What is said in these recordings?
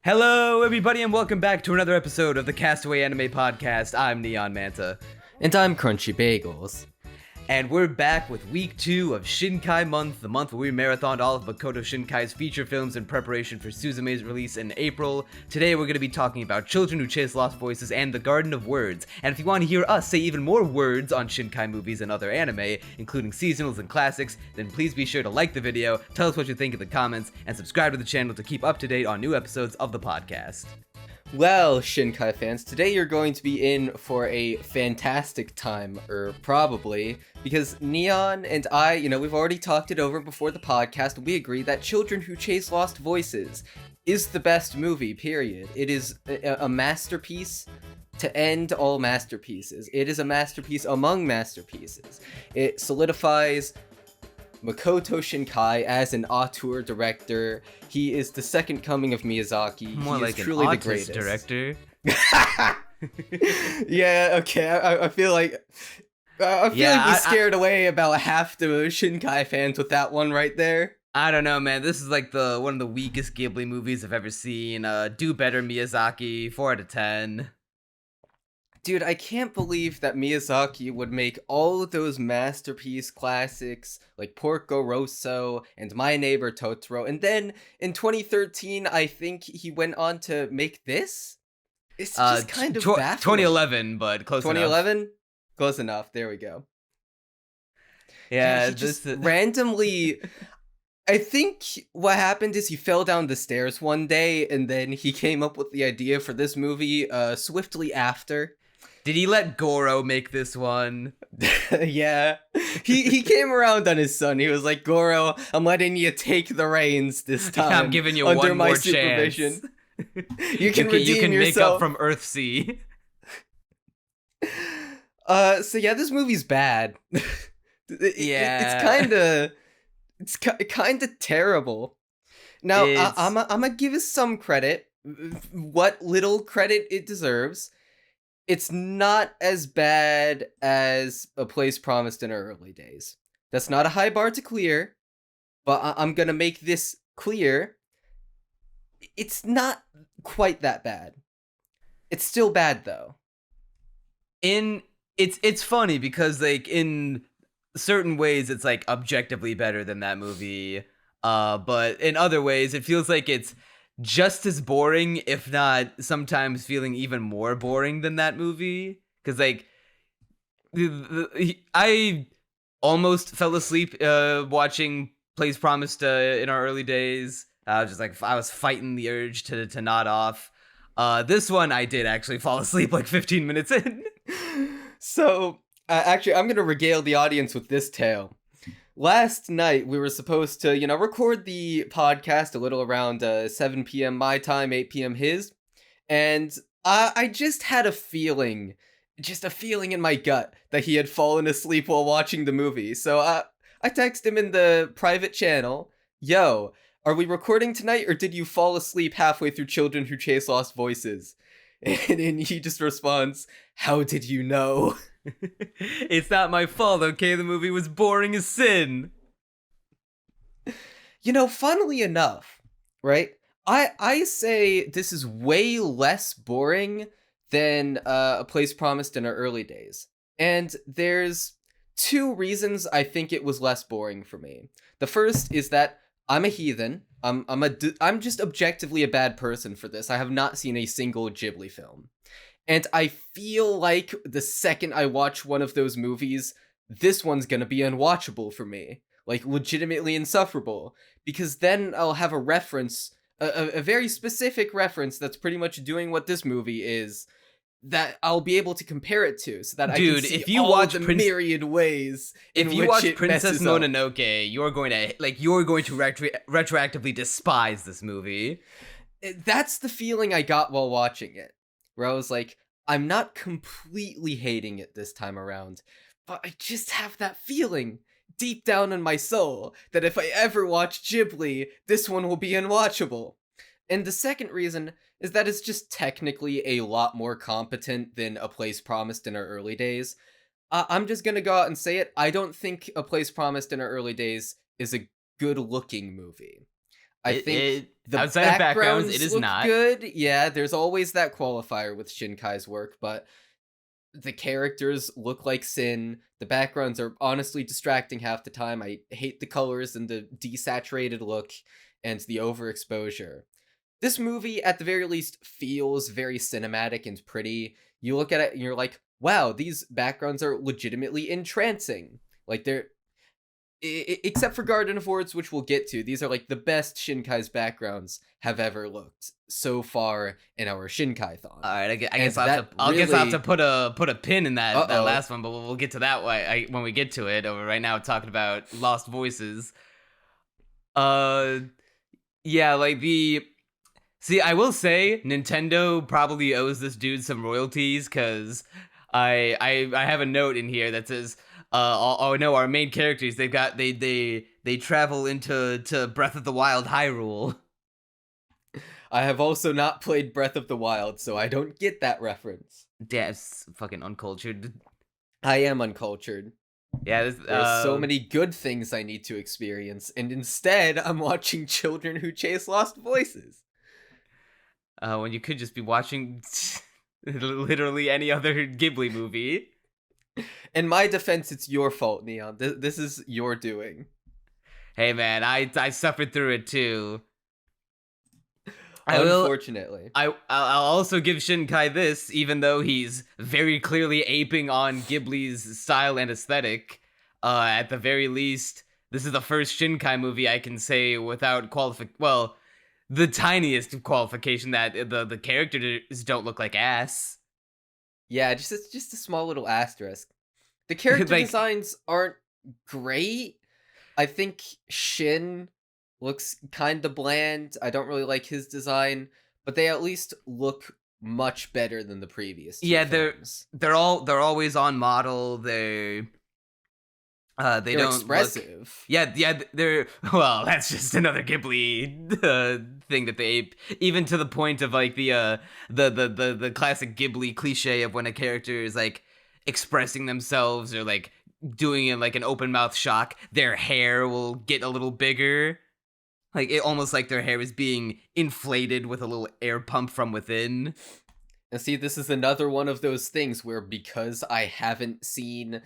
Hello, everybody, and welcome back to another episode of the Castaway Anime podcast. I'm Neon Manta, And I'm Crunchy Bagels. and we're back with week 2 of Shinkai Month, the month where we marathoned all of Makoto Shinkai's feature films in preparation for Suzume's release in April. Today, we're going to be talking about Children Who Chase Lost Voices and The Garden of Words. And if you want to hear us say even more words on Shinkai movies and other anime, including seasonals and classics, then please be sure to like the video, tell us what you think in the comments, and subscribe to the channel to keep up to date on new episodes of the podcast. Well, Shinkai fans, today you're going to be in for a fantastic time, or probably, because Neon and I, we've already talked it over before the podcast, and we agree that Children Who Chase Lost Voices is the best movie, period. It is a masterpiece to end all masterpieces. It is a masterpiece among masterpieces. It solidifies Makoto Shinkai as an auteur director. He is the second coming of Miyazaki. More he like is truly an the artist greatest director. Yeah, okay. I feel like we scared away about half the Shinkai fans with that one right there. I don't know, man. This is like one of the weakest Ghibli movies I've ever seen. Do better, Miyazaki. 4 out of 10. Dude, I can't believe that Miyazaki would make all of those masterpiece classics like Porco Rosso and My Neighbor Totoro, and then in 2013, I think he went on to make this? It's just kind of baffling. 2011, but close 2011? enough. Close enough, there we go. Yeah, he just randomly... I think what happened is he fell down the stairs one day, and then he came up with the idea for this movie swiftly after. Did he let Goro make this one? Yeah. He came around on his son. He was like, Goro, I'm letting you take the reins this time. Yeah, I'm giving you under one my more supervision. chance. You can redeem you can yourself. make up from Earthsea. So yeah, this movie's bad. Yeah. It's kind of terrible. Now, I'm gonna give it some credit. What little credit it deserves. It's not as bad as A Place Promised in Our Early Days. That's not a high bar to clear, but I'm gonna make this clear. It's not quite that bad. It's still bad though. It's funny because like in certain ways it's like objectively better than that movie, but in other ways it feels like it's just as boring, if not sometimes feeling even more boring than that movie. Because like I almost fell asleep watching Place Promised in Our Early Days. I was fighting the urge to nod off. This one I did actually fall asleep like 15 minutes in. So actually, I'm gonna regale the audience with this tale. Last night, we were supposed to, record the podcast a little around 7 p.m. my time, 8 p.m. his, and I just had a feeling in my gut that he had fallen asleep while watching the movie. So I texted him in the private channel, yo, are we recording tonight, or did you fall asleep halfway through Children Who Chase Lost Voices? And then he just responds, how did you know? It's not my fault, okay? The movie was boring as sin. Funnily enough, right? I say this is way less boring than A Place Promised in Our Early Days. And there's two reasons I think it was less boring for me. The first is that I'm a heathen. I'm just objectively a bad person for this. I have not seen a single Ghibli film. And I feel like the second I watch one of those movies, this one's gonna be unwatchable for me. Like, legitimately insufferable. Because then I'll have a reference, a very specific reference that's pretty much doing what this movie is, that I'll be able to compare it to, so that I can see if you all watch the myriad ways in if you which watch it Princess messes up. Mononoke, you're going to retroactively despise this movie. That's the feeling I got while watching it, where I was like, I'm not completely hating it this time around, but I just have that feeling deep down in my soul that if I ever watch Ghibli, this one will be unwatchable. And the second reason is that it's just technically a lot more competent than A Place Promised in Our Early Days. I'm just gonna go out and say it, I don't think A Place Promised in Our Early Days is a good-looking movie. I think the outside of backgrounds, it is look not good. Yeah, there's always that qualifier with Shinkai's work, but the characters look like sin. The backgrounds are honestly distracting half the time. I hate the colors and the desaturated look and the overexposure. This movie, at the very least, feels very cinematic and pretty. You look at it and you're like, wow, these backgrounds are legitimately entrancing. Like, they're. Except for Garden of Words, which we'll get to, these are like the best Shinkai's backgrounds have ever looked so far in our Shinkai-thon. All right, I guess I'll have to put a pin in that last one, but we'll get to that when we get to it. Right now, talking about Lost Voices. Yeah, like see, I will say Nintendo probably owes this dude some royalties because I have a note in here that says. No, our main characters, they travel into Breath of the Wild Hyrule. I have also not played Breath of the Wild, so I don't get that reference. Yeah, it's fucking uncultured. I am uncultured. Yeah, there's so many good things I need to experience, and instead I'm watching children who chase lost voices. When you could just be watching literally any other Ghibli movie. In my defense, it's your fault, Neon. This is your doing. Hey, man, I suffered through it too. Unfortunately. I'll also give Shinkai this, even though he's very clearly aping on Ghibli's style and aesthetic. At the very least, this is the first Shinkai movie I can say without the tiniest qualification that the characters don't look like ass. Yeah, just a small little asterisk. The character designs aren't great. I think Shin looks kind of bland. I don't really like his design, but they at least look much better than the previous two films. they're always on model. They're don't expressive. They're that's just another Ghibli thing that they ape, even to the point of like the classic Ghibli cliche of when a character is like expressing themselves or like doing it like an open mouth shock, their hair will get a little bigger, like it almost like their hair is being inflated with a little air pump from within. And see, this is another one of those things where, because I haven't seen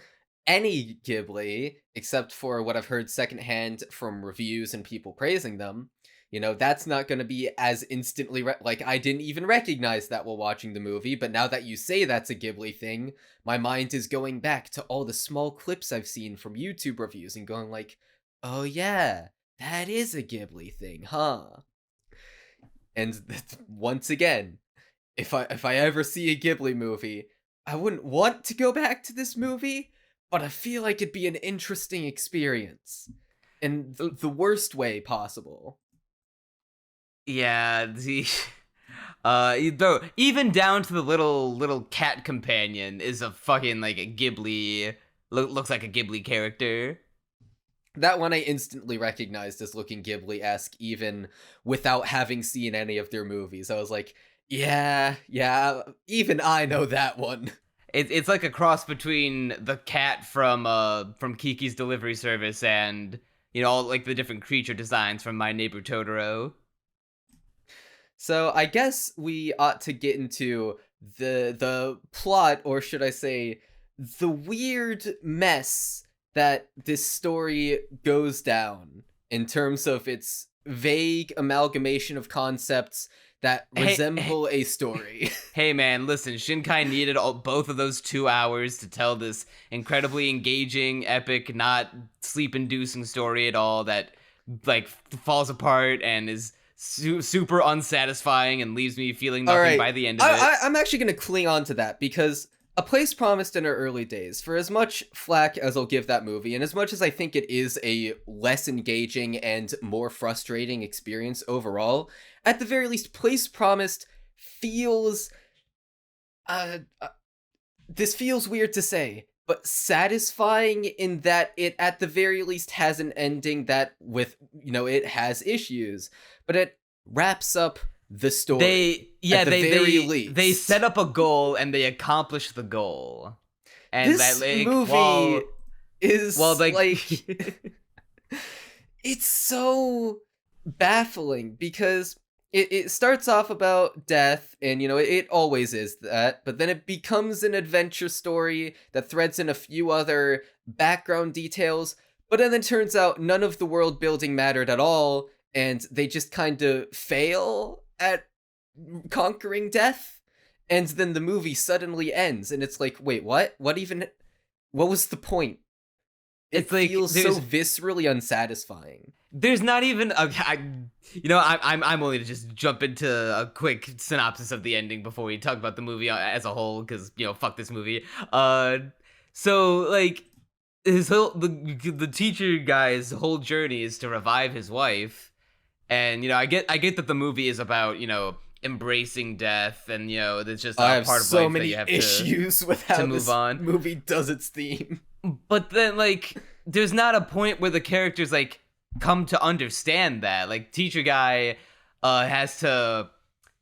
any Ghibli, except for what I've heard secondhand from reviews and people praising them, that's not going to be as instantly, like, I didn't even recognize that while watching the movie, but now that you say that's a Ghibli thing, my mind is going back to all the small clips I've seen from YouTube reviews and going like, oh yeah, that is a Ghibli thing, huh? And once again, if I ever see a Ghibli movie, I wouldn't want to go back to this movie, but I feel like it'd be an interesting experience in the worst way possible. Yeah, though even down to the little cat companion is a fucking like a Ghibli looks like a Ghibli character. That one I instantly recognized as looking Ghibli-esque, even without having seen any of their movies. I was like, yeah, even I know that one. It's like a cross between the cat from Kiki's Delivery Service and all like the different creature designs from My Neighbor Totoro. So I guess we ought to get into the plot, or should I say, the weird mess that this story goes down in terms of its vague amalgamation of concepts that resemble a story. Hey man, listen, Shinkai needed both of those 2 hours to tell this incredibly engaging, epic, not sleep-inducing story at all that like falls apart and is super unsatisfying and leaves me feeling nothing by the end of it. I'm actually going to cling on to that because A Place Promised in Our Early Days, for as much flack as I'll give that movie, and as much as I think it is a less engaging and more frustrating experience overall, at the very least, Place Promised feels... this feels weird to say, but satisfying in that it at the very least has an ending that it has issues, but it wraps up the story. They set up a goal and they accomplish the goal. And this movie is like it's so baffling because it starts off about death, and it always is that, but then it becomes an adventure story that threads in a few other background details, but then it turns out none of the world building mattered at all, and they just kind of fail at conquering death, and then the movie suddenly ends, and it's like, wait, what was the point? It It's like feels so viscerally unsatisfying. there's not even I'm only to just jump into a quick synopsis of the ending before we talk about the movie as a whole, because fuck this movie. So like the teacher guy's whole journey is to revive his wife, and I get that the movie is about embracing death, and it's just I a have part of so life that many you have issues with how move this on. movie does its theme. But then like there's not a point where the characters like come to understand that. Like teacher guy has to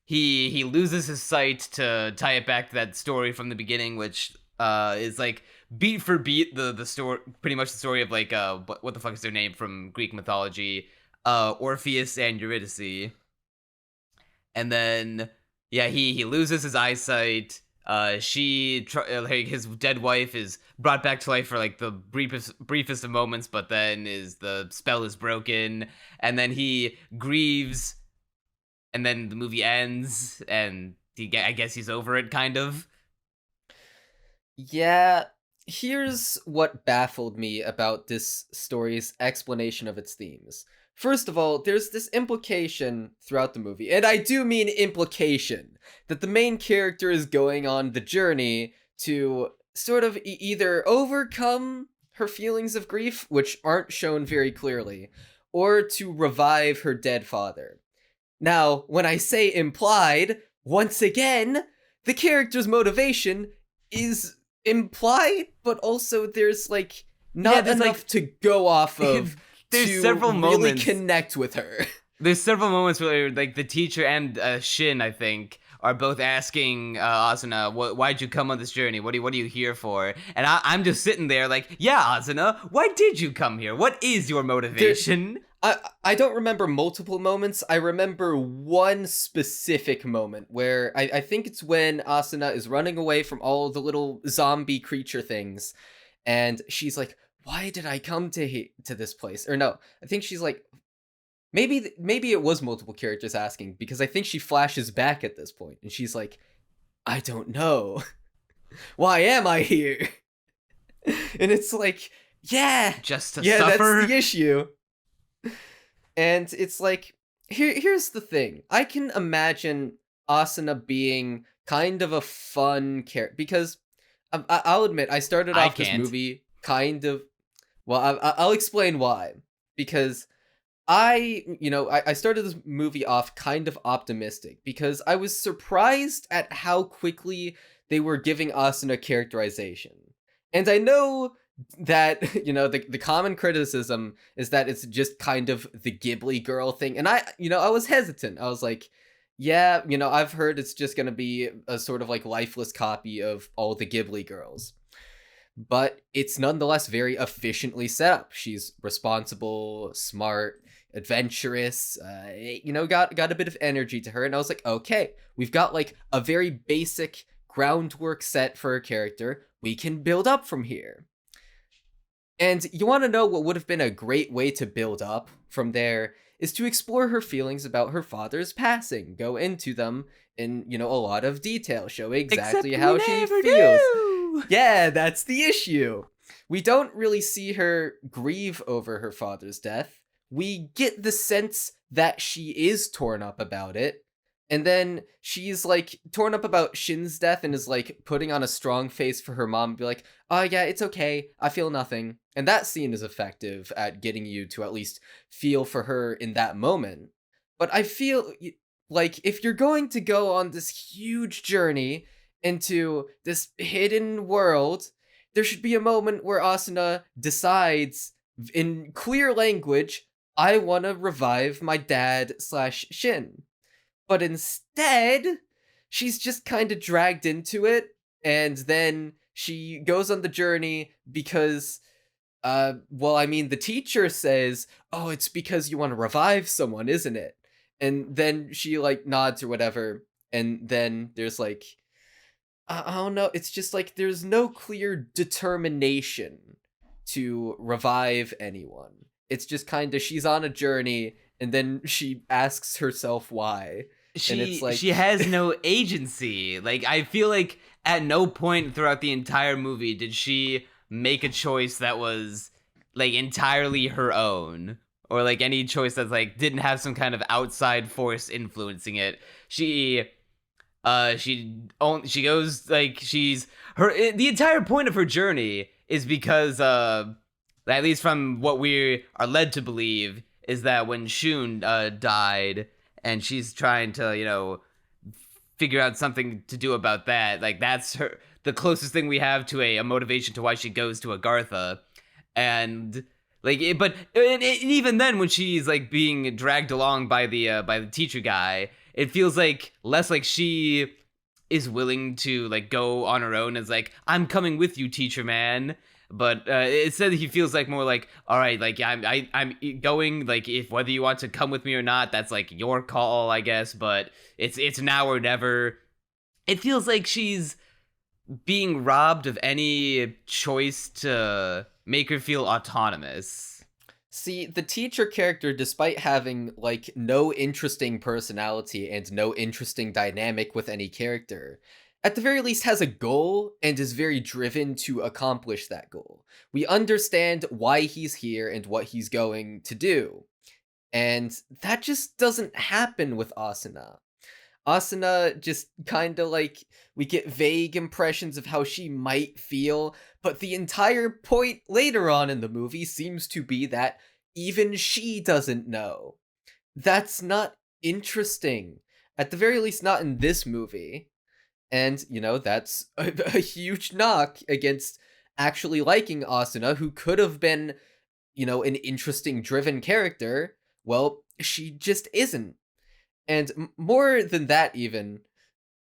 he loses his sight to tie it back to that story from the beginning, which is like beat for beat the story, pretty much the story of like what the fuck is their name from Greek mythology, Orpheus and Eurydice. And then yeah, he loses his eyesight. His dead wife is brought back to life for like the briefest of moments, but then the spell is broken, and then he grieves, and then the movie ends, and I guess he's over it, kind of. Yeah, here's what baffled me about this story's explanation of its themes. First of all, there's this implication throughout the movie, and I do mean implication, that the main character is going on the journey to sort of either overcome her feelings of grief, which aren't shown very clearly, or to revive her dead father. Now, when I say implied, once again, the character's motivation is implied, but also there's like not there's, enough to go off of there's to several really moments connect with her. There's several moments where like the teacher and Shin, I think, are both asking Asuna, why'd you come on this journey? What are you here for? And I'm just sitting there like, yeah, Asuna, why did you come here? What is your motivation? I don't remember multiple moments. I remember one specific moment where I think it's when Asuna is running away from all the little zombie creature things, and she's like, why did I come to this place? Or no, I think she's like, maybe it was multiple characters asking, because I think she flashes back at this point, and she's like, I don't know. Why am I here? And it's like, yeah, just to suffer? That's the issue. And it's like, here's the thing. I can imagine Asuna being kind of a fun character, because I'll admit, I started off this movie kind of... Well, I'll explain why. Because I started this movie off kind of optimistic, because I was surprised at how quickly they were giving Asuna characterization. And I know that, the common criticism is that it's just kind of the Ghibli girl thing. And I was hesitant. I was like, yeah, I've heard it's just going to be a sort of like lifeless copy of all the Ghibli girls. But it's nonetheless very efficiently set up. She's responsible, smart, adventurous, got a bit of energy to her. And I was like, okay, we've got like a very basic groundwork set for a character. We can build up from here. And you want to know what would have been a great way to build up from there is to explore her feelings about her father's passing, go into them in, a lot of detail, show exactly how she feels. Yeah, that's the issue. We don't really see her grieve over her father's death. We get the sense that she is torn up about it. And then she's like torn up about Shin's death and is like putting on a strong face for her mom and be like, oh yeah, it's okay. I feel nothing. And that scene is effective at getting you to at least feel for her in that moment. But I feel like if you're going to go on this huge journey into this hidden world, there should be a moment where Asuna decides in clear language, I want to revive my dad/Shin. But instead, she's just kind of dragged into it, and then she goes on the journey because Well, I mean, the teacher says, "Oh, it's because you want to revive someone, isn't it?" And then she like nods or whatever, and then there's like, I don't know. It's just like there's no clear determination to revive anyone. It's just kind of she's on a journey, and then she asks herself why, and it's like She has no agency. Like, I feel like at no point throughout the entire movie did she make a choice that was like entirely her own, or like any choice that's like didn't have some kind of outside force influencing it. She goes like she's her the entire point of her journey is because at least from what we are led to believe is that when Shun died and she's trying to, you know, figure out something to do about that, like that's her the closest thing we have to a motivation to why she goes to Agartha. And like even then when she's like being dragged along by the teacher guy, it feels like less like she is willing to like go on her own as like, I'm coming with you, teacher man. But instead he feels like more like, all right, like I'm going, like if whether you want to come with me or not, that's like your call, I guess. But it's now or never. It feels like she's being robbed of any choice to make her feel autonomous. See, the teacher character, despite having like no interesting personality and no interesting dynamic with any character, at the very least has a goal and is very driven to accomplish that goal. We understand why he's here and what he's going to do. And that just doesn't happen with Asuna. Asuna just kind of like, we get vague impressions of how she might feel, but the entire point later on in the movie seems to be that even she doesn't know. That's not interesting. At the very least, not in this movie. And, you know, that's a huge knock against actually liking Asuna, who could have been, you know, an interesting, driven character. Well, she just isn't. And more than that, even,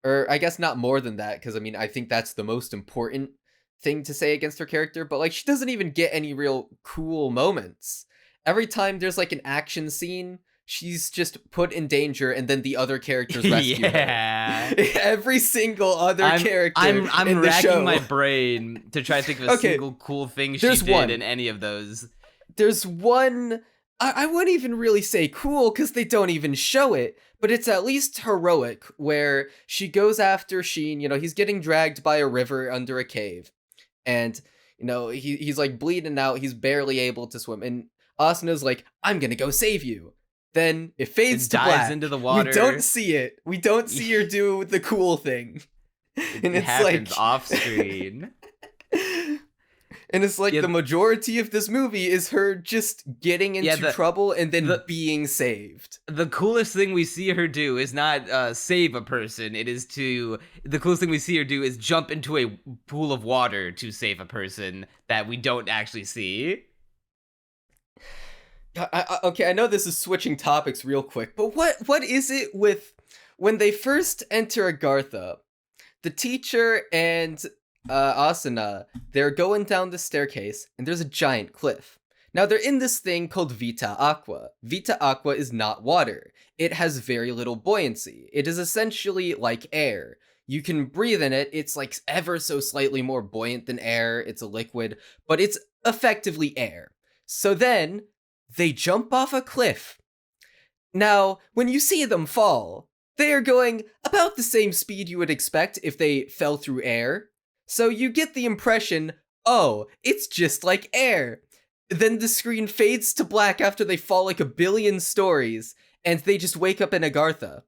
or I guess not more than that, because I mean, I think that's the most important thing to say against her character, but like, she doesn't even get any real cool moments. Every time there's like an action scene, she's just put in danger, and then the other characters rescue her. Every single other character. I'm in the racking show. my brain to try to think of a single cool thing she did in any of those. There's one. I wouldn't even really say cool because they don't even show it, but it's at least heroic, where she goes after Sheen. You know, he's getting dragged by a river under a cave, and you know he's like bleeding out. He's barely able to swim, and Asuna's like, "I'm gonna go save you." Then it fades to black. Into the water. We don't see it. We don't see her do the cool thing, and it's happens like off screen. And it's like the majority of this movie is her just getting into trouble and then being saved. The coolest thing we see her do is not save a person. The coolest thing we see her do is jump into a pool of water to save a person that we don't actually see. Okay, I know this is switching topics real quick, but what is it with when they first enter Agartha, the teacher and Asuna, they're going down the staircase, and there's a giant cliff. Now, they're in this thing called Vita Aqua. Vita Aqua is not water. It has very little buoyancy. It is essentially like air. You can breathe in it. It's like ever so slightly more buoyant than air. It's a liquid, but it's effectively air. So then, they jump off a cliff. Now, when you see them fall, they are going about the same speed you would expect if they fell through air. So you get the impression, oh, it's just like air. Then the screen fades to black after they fall like a billion stories, and they just wake up in Agartha.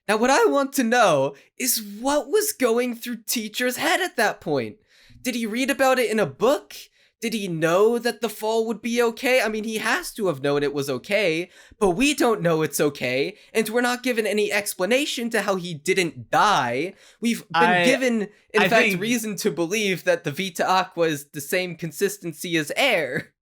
Now what I want to know is what was going through Teacher's head at that point? Did he read about it in a book? Did he know that the fall would be okay? I mean, he has to have known it was okay, but we don't know it's okay, and we're not given any explanation to how he didn't die. We've been given, in fact, reason to believe that the Vita Aqua is the same consistency as air.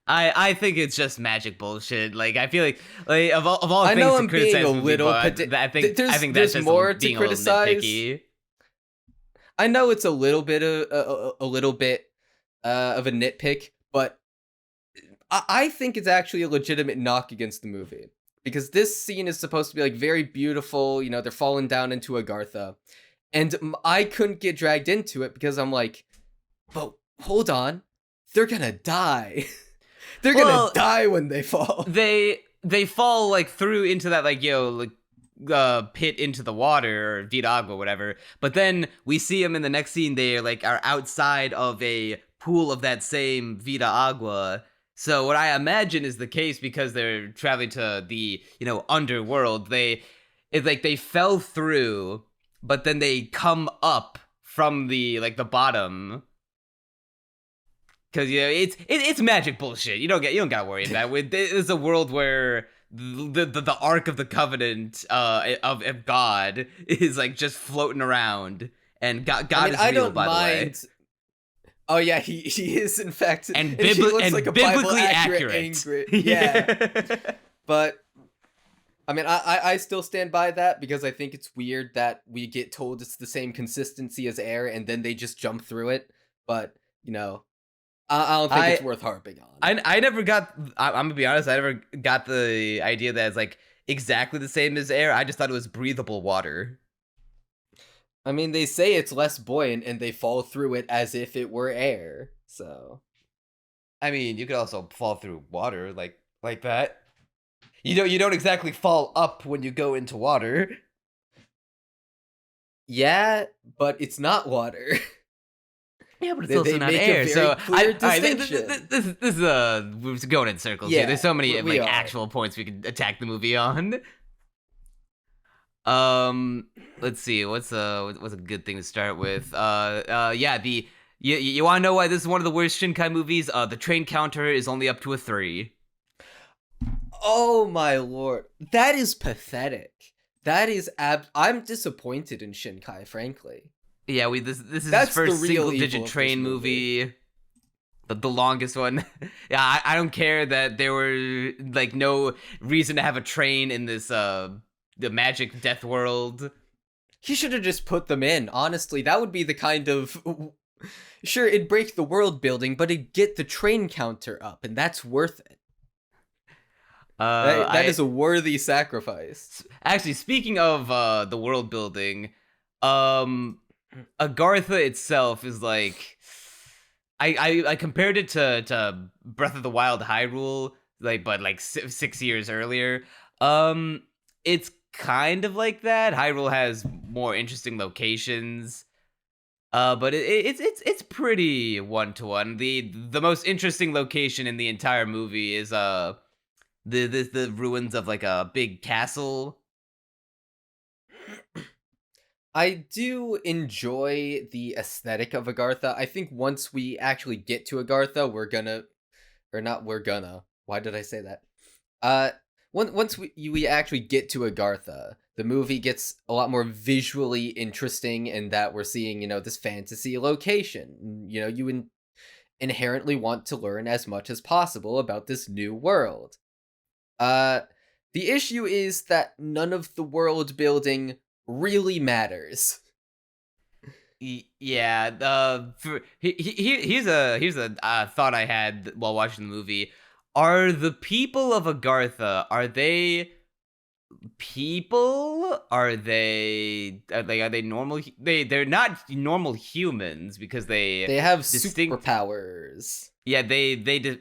I think it's just magic bullshit. Like, I feel like of all things to criticize, being a little I think that's just more being to criticize. A little nitpicky. I know it's a little bit of a nitpick, but but I think it's actually a legitimate knock against the movie. Because this scene is supposed to be like very beautiful, you know, they're falling down into Agartha. And I couldn't get dragged into it because I'm like, but hold on, they're gonna die. They're gonna die when they fall. They fall like through into that like pit into the water or Vita Agua, whatever. But then we see them in the next scene. They like are outside of a pool of that same Vita Agua. So what I imagine is the case because they're traveling to the underworld. It's like they fell through, but then they come up from the bottom. Because it's magic bullshit. You don't gotta worry about it. It's a world where the Ark of the Covenant of God is like just floating around, and God is real, by the way. Oh yeah, he is in fact, and he looks like a biblically accurate. Yeah. But I mean, I still stand by that because I think it's weird that we get told it's the same consistency as air and then they just jump through it. But I don't think it's worth harping on. I never got. I'm gonna be honest. I never got the idea that it's like exactly the same as air. I just thought it was breathable water. I mean, they say it's less buoyant and they fall through it as if it were air. So, I mean, you could also fall through water like that. You don't exactly fall up when you go into water. Yeah, but it's not water. Yeah, but it's also not air. So this is we're going in circles here. There's so many actual points we could attack the movie on. Let's see. What's a good thing to start with? You want to know why this is one of the worst Shinkai movies? The train counter is only up to a 3. Oh my lord, that is pathetic. That is I'm disappointed in Shinkai, frankly. Yeah, this is his first single-digit train movie. The longest one. Yeah, I don't care that there were like no reason to have a train in this the magic death world. He should have just put them in. Honestly, that would be the kind of sure, it'd break the world building, but it'd get the train counter up, and that's worth it. That is a worthy sacrifice. Actually, speaking of the world building, Agartha itself is like I compared it to Breath of the Wild Hyrule, but 6 years earlier. It's kind of like that. Hyrule has more interesting locations, but it's pretty 1-to-1. The most interesting location in the entire movie is the ruins of like a big castle. I do enjoy the aesthetic of Agartha. I think once we actually get to Agartha, why did I say that? Once we actually get to Agartha, the movie gets a lot more visually interesting in that we're seeing, this fantasy location. You inherently want to learn as much as possible about this new world. The issue is that none of the world building really matters. Yeah, here's a thought I had while watching the movie. Are the people of Agartha, are they people? Are they normal? They're not normal humans because they have superpowers. Yeah, do they have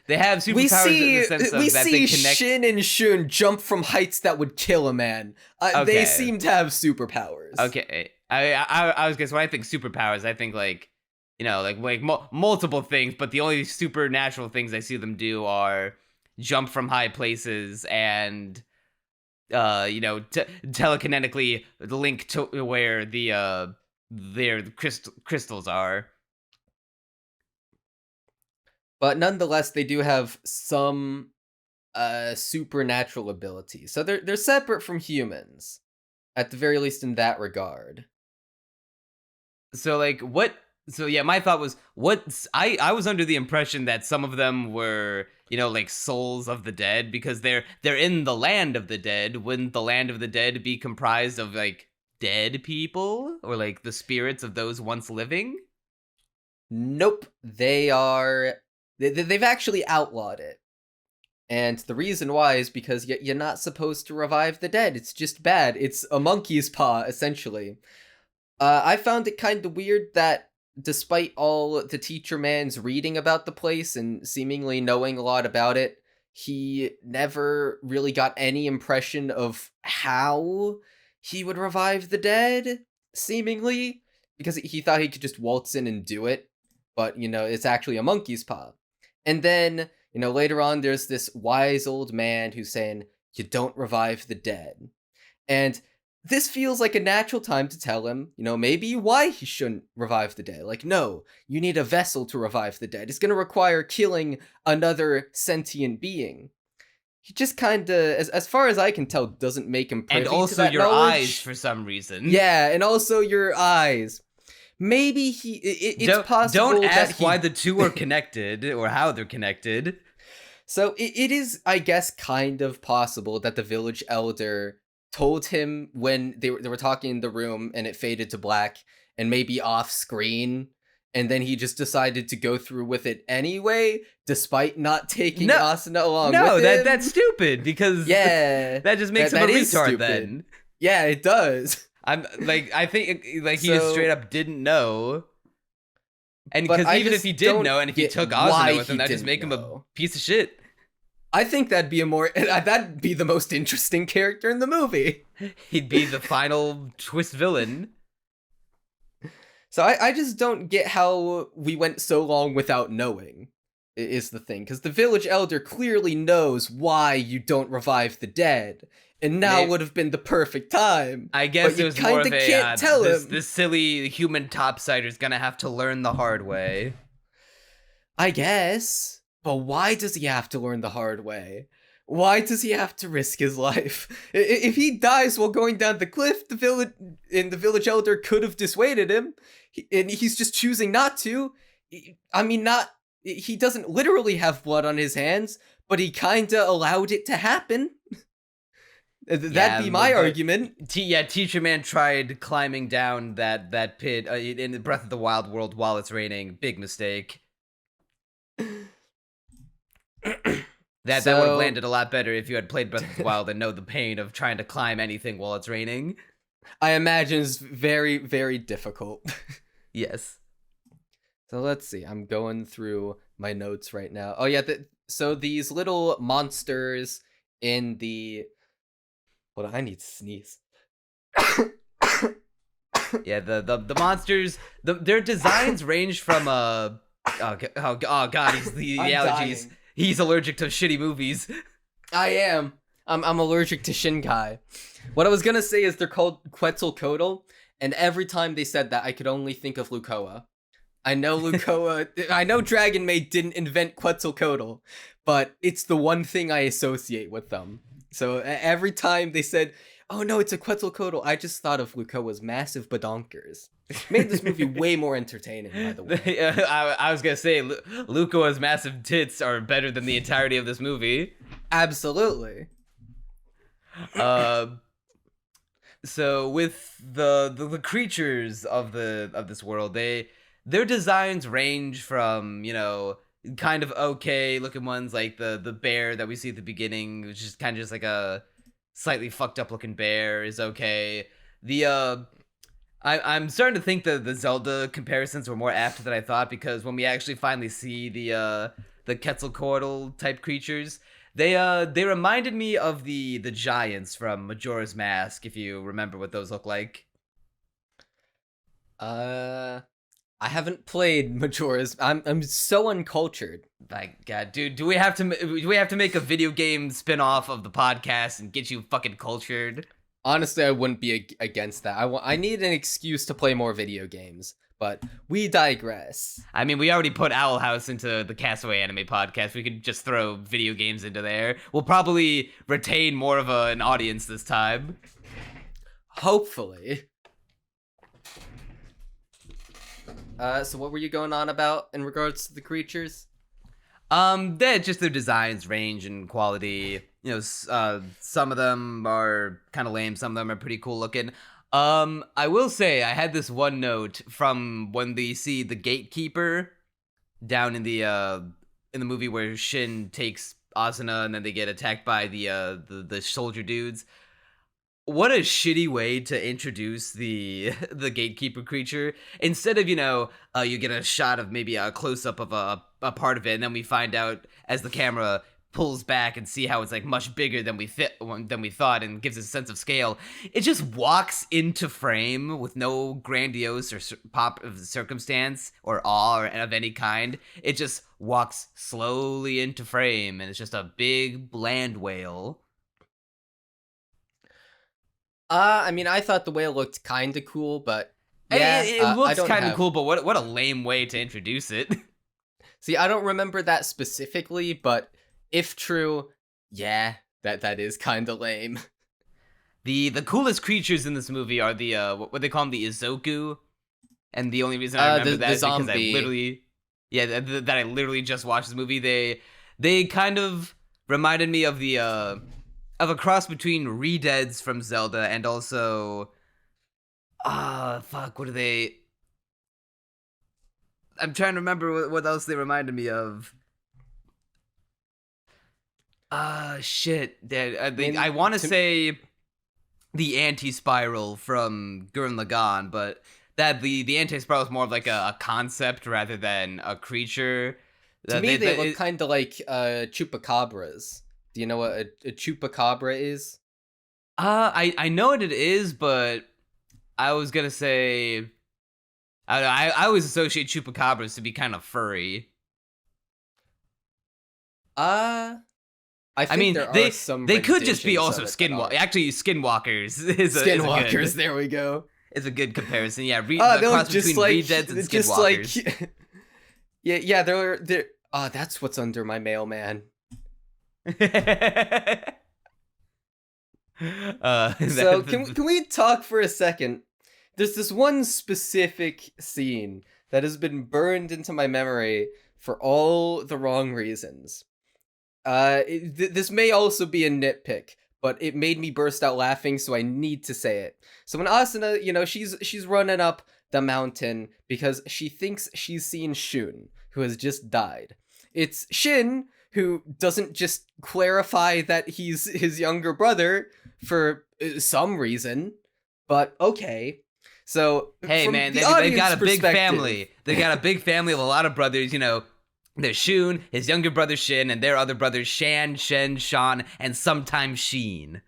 they have superpowers in the sense of that they connect. We see Shin and Shun jump from heights that would kill a man. Okay. They seem to have superpowers. Okay, I was guessing when I think superpowers, I think multiple things, but the only supernatural things I see them do are jump from high places and telekinetically link to where their crystals are. But nonetheless, they do have some supernatural abilities. So they're separate from humans, at the very least in that regard. So my thought was, I was under the impression that some of them were, souls of the dead, because they're in the land of the dead. Wouldn't the land of the dead be comprised of dead people or the spirits of those once living? Nope. They've actually outlawed it. And the reason why is because you're not supposed to revive the dead. It's just bad. It's a monkey's paw, essentially. I found it kind of weird that despite all the teacher man's reading about the place and seemingly knowing a lot about it, he never really got any impression of how he would revive the dead, seemingly, because he thought he could just waltz in and do it. But, it's actually a monkey's paw. And then, later on, there's this wise old man who's saying, you don't revive the dead. And this feels like a natural time to tell him, maybe why he shouldn't revive the dead. Like, no, you need a vessel to revive the dead. It's going to require killing another sentient being. He just kind of, as far as I can tell, doesn't make him privy And also to that your knowledge. eyes for some reason. Yeah, and also your eyes. Maybe it's possible. Don't ask that why the two are connected or how they're connected. So it is, I guess, kind of possible that the village elder told him when they were talking in the room and it faded to black and maybe off screen, and then he just decided to go through with it anyway, despite not taking Asuna along with him. That's stupid, because that just makes him a retard then. Yeah, it does. I think he just straight up didn't know. And because even if he did know, and if he took Asuna with him, that'd just make him a piece of shit. I think that'd be that'd be the most interesting character in the movie. He'd be the final twist villain. So I just don't get how we went so long without knowing, is the thing. Because the village elder clearly knows why you don't revive the dead. And now would have been the perfect time. I guess it was more of a, can't tell him. This silly human topsider's gonna have to learn the hard way. I guess. But why does he have to learn the hard way? Why does he have to risk his life? If he dies while going down the cliff, the village elder could have dissuaded him, and he's just choosing not to. He doesn't literally have blood on his hands, but he kinda allowed it to happen. That'd be my argument. Teacher Man tried climbing down that pit in the Breath of the Wild world while it's raining. Big mistake. That would have landed a lot better if you had played Breath of the Wild and know the pain of trying to climb anything while it's raining. I imagine it's very, very difficult. Yes. So let's see. I'm going through my notes right now. Oh yeah, so these little monsters in the... Hold on, I need to sneeze. Yeah, the monsters, their designs range from oh god, he's the allergies. Dying. He's allergic to shitty movies. I am. I'm allergic to Shinkai. What I was gonna say is they're called Quetzalcoatl, and every time they said that, I could only think of Lucoa. I know I know Dragon Maid didn't invent Quetzalcoatl, but it's the one thing I associate with them. So every time they said, oh no, it's a Quetzalcoatl, I just thought of Lucoa's massive badonkers. Made this movie way more entertaining, by the way. I was gonna say, Lucoa's massive tits are better than the entirety of this movie. Absolutely. So with the creatures of this world, their designs range from, kind of okay looking ones, like the bear that we see at the beginning, which is kind of just like a slightly fucked up looking bear, is okay. I'm starting to think that the Zelda comparisons were more apt than I thought, because when we actually finally see the Quetzalcoatl type creatures, they reminded me of the giants from Majora's Mask, if you remember what those look like. I haven't played Majora's. I'm so uncultured. My God, dude, do we have to make a video game spin-off of the podcast and get you fucking cultured? Honestly, I wouldn't be against that. I need an excuse to play more video games, but we digress. I mean, we already put Owl House into the Castaway Anime podcast. We could just throw video games into there. We'll probably retain more of an audience this time. Hopefully. So what were you going on about in regards to the creatures? They're just their designs range and quality. Some of them are kind of lame. Some of them are pretty cool looking. I will say I had this one note from when they see the gatekeeper down in the movie where Shin takes Asuna and then they get attacked by the soldier dudes. What a shitty way to introduce the the gatekeeper creature. Instead of, you get a shot of maybe a close up of a part of it, and then we find out as the camera pulls back and see how it's like much bigger than we thought, and gives a sense of scale. It just walks into frame with no grandiose or pop of circumstance or awe or of any kind. It just walks slowly into frame, and it's just a big bland whale. I mean, I thought the whale looked kind of cool, but yeah, it looks kind of cool, but what a lame way to introduce it. See, I don't remember that specifically, but if true, yeah, that is kind of lame. The coolest creatures in this movie are the what they call them, the Izoku, and the only reason I remember that is because I literally, that I literally just watched this movie. They kind of reminded me of the of a cross between Redeads from Zelda and also, what are they? I'm trying to remember what else they reminded me of. Shit. I want to say the anti-spiral from Gurren Lagann, but that the anti-spiral is more of like a concept rather than a creature. To me, they look kind of like chupacabras. Do you know what a chupacabra is? I know what it is, but I was gonna say, I always associate chupacabras to be kind of furry. I mean, they could just be also skinwalkers. Actually, skinwalkers is skinwalkers. There we go. It's a good comparison. Yeah, the cross between Redeads and skinwalkers. Like, yeah, they're. That's what's under my mailman. So can we talk for a second? There's this one specific scene that has been burned into my memory for all the wrong reasons. This may also be a nitpick, but it made me burst out laughing, so I need to say it. So when Asuna, she's running up the mountain because she thinks she's seen Shun, who has just died. It's Shin who doesn't just clarify that he's his younger brother for some reason, but okay. So hey man, they've got a big family. They got a big family of a lot of brothers, There's Shun, his younger brother Shin, and their other brothers Shan, Shen, Shan, and sometimes Sheen.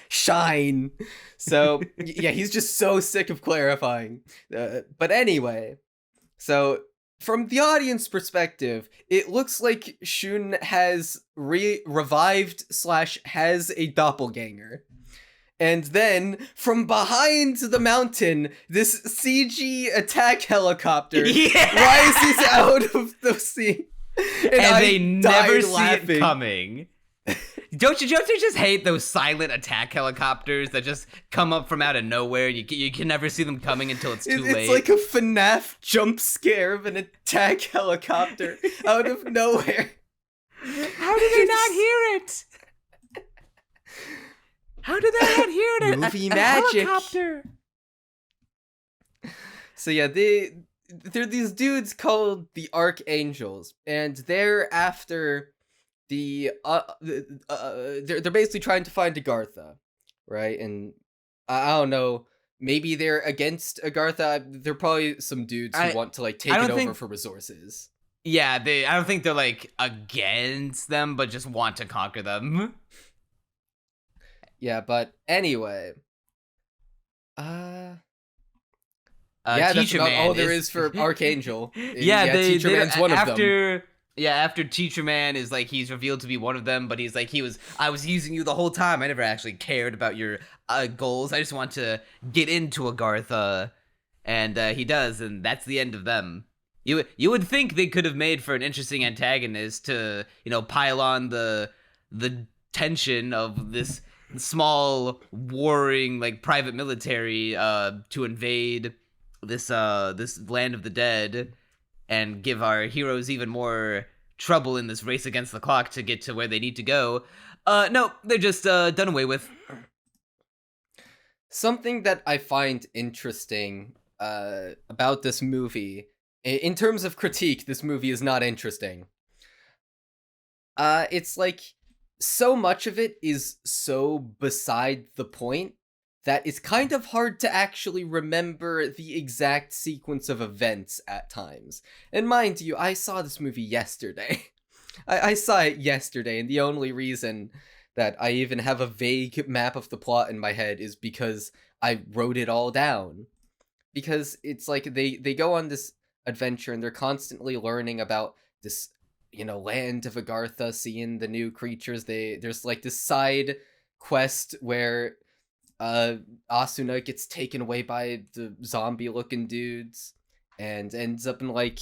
Shine. So, yeah, he's just so sick of clarifying. But anyway, so from the audience perspective, it looks like Shun has revived / has a doppelganger. And then, from behind the mountain, this CG attack helicopter rises out of the sea. And they never see it coming. Don't you just hate those silent attack helicopters that just come up from out of nowhere? You can never see them coming until it's too late. It's like a FNAF jump scare of an attack helicopter out of nowhere. How did they not hear it? How did they not hear it? Movie magic. Helicopter. So yeah, they're these dudes called the Archangels, and they're after they're basically trying to find Agartha, right? And I don't know, maybe they're against Agartha. They're probably some dudes who want to take it over for resources. Yeah, I don't think they're against them, but just want to conquer them. Yeah, but anyway. Teacher that's about Man all there is for Archangel. Teacher Man's one of them. Yeah, after Teacher Man is he's revealed to be one of them, but he's I was using you the whole time. I never actually cared about your goals. I just want to get into Agartha, and he does, and that's the end of them. You would think they could have made for an interesting antagonist to pile on the tension of this small warring private military to invade this land of the dead and give our heroes even more trouble in this race against the clock to get to where they need to go. No, they're just done away with. Something that I find interesting about this movie, in terms of critique, this movie is not interesting. It's like so much of it is so beside the point that it's kind of hard to actually remember the exact sequence of events at times. And mind you, I saw this movie yesterday. I saw it yesterday, and the only reason that I even have a vague map of the plot in my head is because I wrote it all down. Because it's like they go on this adventure and they're constantly learning about this, land of Agartha, seeing the new creatures. There's like this side quest where Asuna gets taken away by the zombie looking dudes and ends up in like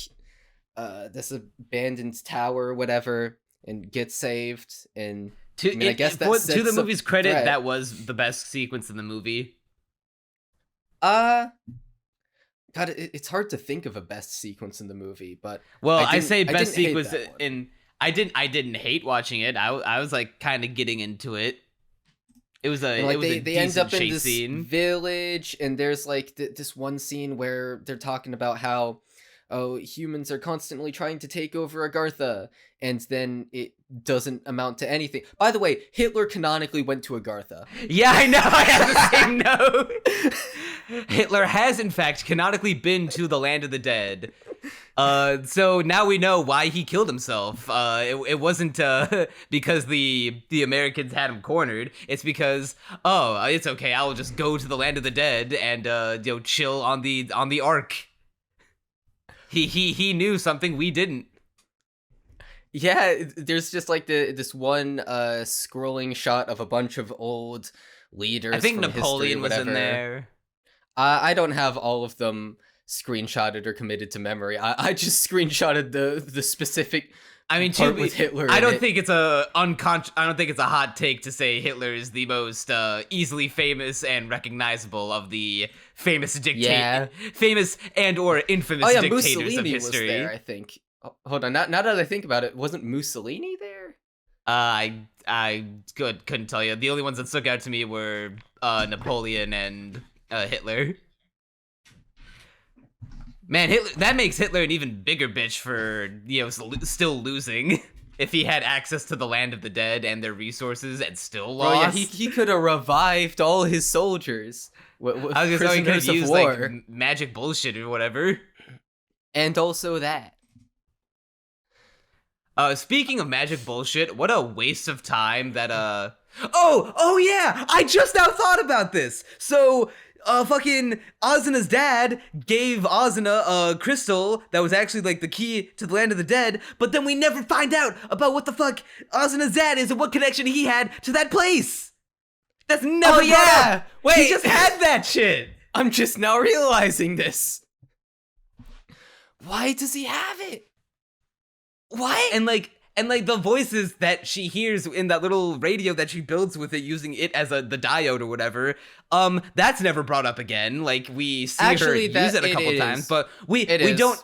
this abandoned tower or whatever and gets saved. And I guess to the movie's credit, that was the best sequence in the movie. God, it's hard to think of a best sequence in the movie, but I say best sequence in. I didn't hate watching it. I was like kind of getting into it. It was a they end up in this scene. Village, and there's like this one scene where they're talking about how humans are constantly trying to take over Agartha, and then it doesn't amount to anything. By the way, Hitler canonically went to Agartha. Yeah, I know. I have the same note. Hitler has, in fact, canonically been to the land of the dead. So now we know why he killed himself. It wasn't because the Americans had him cornered. It's because it's okay. I'll just go to the land of the dead and chill on the Ark. He knew something we didn't. Yeah, there's just like this one scrolling shot of a bunch of old leaders. I think from Napoleon history, was in there. I don't have all of them screenshotted or committed to memory. I just screenshotted the specific. I mean, part with Hitler. I don't think it's a hot take to say Hitler is the most easily famous and recognizable of the famous famous and or infamous dictators Mussolini of history. Was there, I think. Oh, hold on, now that I think about it, wasn't Mussolini there? I couldn't tell you. The only ones that stuck out to me were Napoleon and Hitler. Man, that makes Hitler an even bigger bitch for, still losing. If he had access to the land of the dead and their resources and still lost. Oh yeah, he could have revived all his soldiers. I was gonna say he could have used like magic bullshit or whatever. And also that. Speaking of magic bullshit, what a waste of time that Oh yeah! I just now thought about this! So fucking Azuna's dad gave Azuna a crystal that was actually like the key to the land of the dead, but then we never find out about what the fuck Azuna's dad is and what connection he had to that place. That's never brought up. Wait, he just had that shit. I'm just now realizing this. Why does he have it? Why? And the voices that she hears in that little radio that she builds with it, using it as the diode or whatever, that's never brought up again. Like, we see her use it a couple times, but we don't.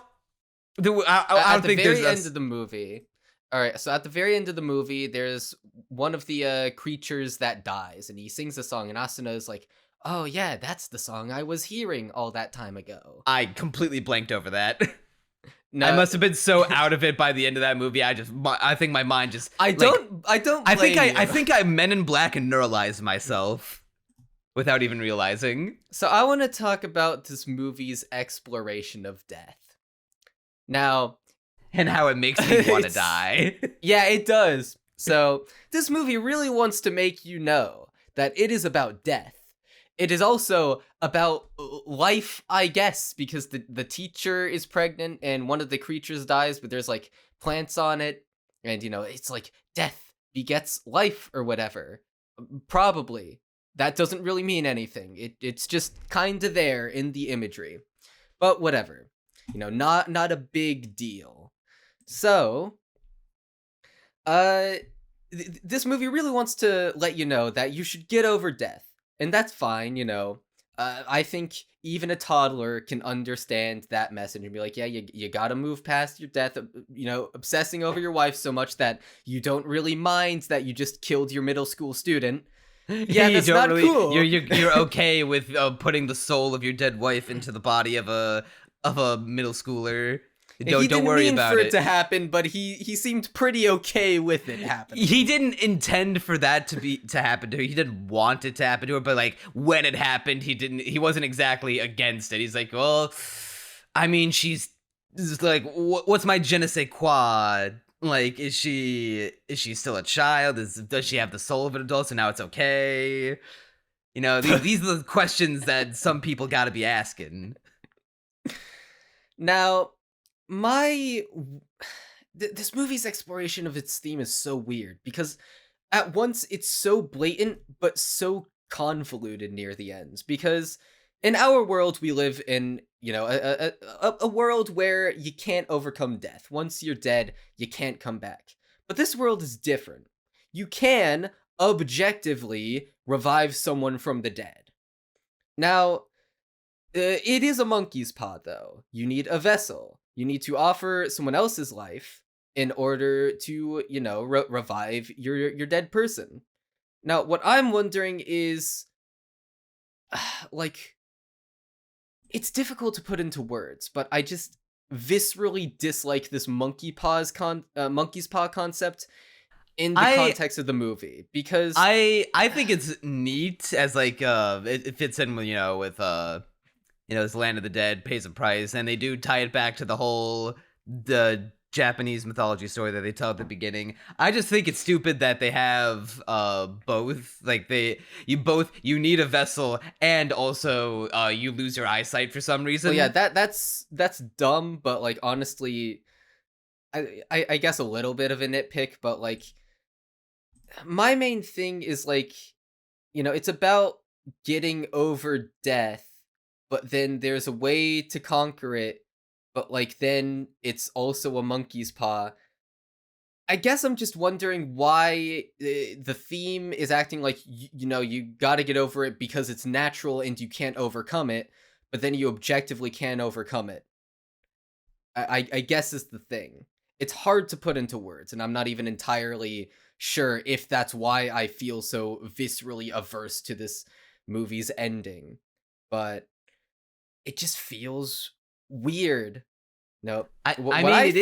I don't think there's end of the movie. All right, so at the very end of the movie, there's one of the creatures that dies, and he sings a song, and Asuna is like, "Oh yeah, that's the song I was hearing all that time ago." I completely blanked over that. No. I must have been so out of it by the end of that movie. I think my mind just. I think I Men in Black and neuralized myself without even realizing. So I want to talk about this movie's exploration of death. Now, and how it makes me want to die. Yeah, it does. So this movie really wants to make you know that it is about death. It is also about life, I guess, because the teacher is pregnant and one of the creatures dies, but there's like plants on it, and it's like death begets life or whatever. Probably. That doesn't really mean anything. It's just kind of there in the imagery. But whatever. Not a big deal. So, this movie really wants to let you know that you should get over death. And that's fine, I think even a toddler can understand that message and be like, yeah, you gotta move past your death, obsessing over your wife so much that you don't really mind that you just killed your middle school student. Yeah, You that's don't not really. cool. You're okay with putting the soul of your dead wife into the body of a middle schooler. He Don't didn't worry mean about for it it. to happen, but he seemed pretty okay with it happening. He didn't intend for that to happen to her. He didn't want it to happen to her, but like when it happened, he wasn't exactly against it. He's like, well, I mean, she's like, what's my je ne sais quoi? Like, is she still a child? Does she have the soul of an adult? So now it's okay. You know, these are the questions that some people got to be asking. Now, this movie's exploration of its theme is so weird because at once it's so blatant but so convoluted near the ends, because in our world we live in, a world where you can't overcome death. Once you're dead, you can't come back. But this world is different. You can objectively revive someone from the dead. Now, it is a monkey's paw, though. You need a vessel. You need to offer someone else's life in order to, revive your dead person. Now, what I'm wondering is, like, it's difficult to put into words, but I just viscerally dislike this monkey's paw concept in the context of the movie, because I think it's neat as like it fits in with this Land of the Dead pays a price, and they do tie it back to the Japanese mythology story that they tell at the beginning. I just think it's stupid that they have both. Like you need a vessel, and also you lose your eyesight for some reason. well, yeah, that's dumb, but like honestly, I guess a little bit of a nitpick, but like my main thing is like, it's about getting over death, but then there's a way to conquer it, but like then it's also a monkey's paw. I guess I'm just wondering why the theme is acting like you got to get over it because it's natural and you can't overcome it, but then you objectively can overcome it. I guess is the thing. It's hard to put into words, and I'm not even entirely sure if that's why I feel so viscerally averse to this movie's ending. But it just feels weird. No, I mean,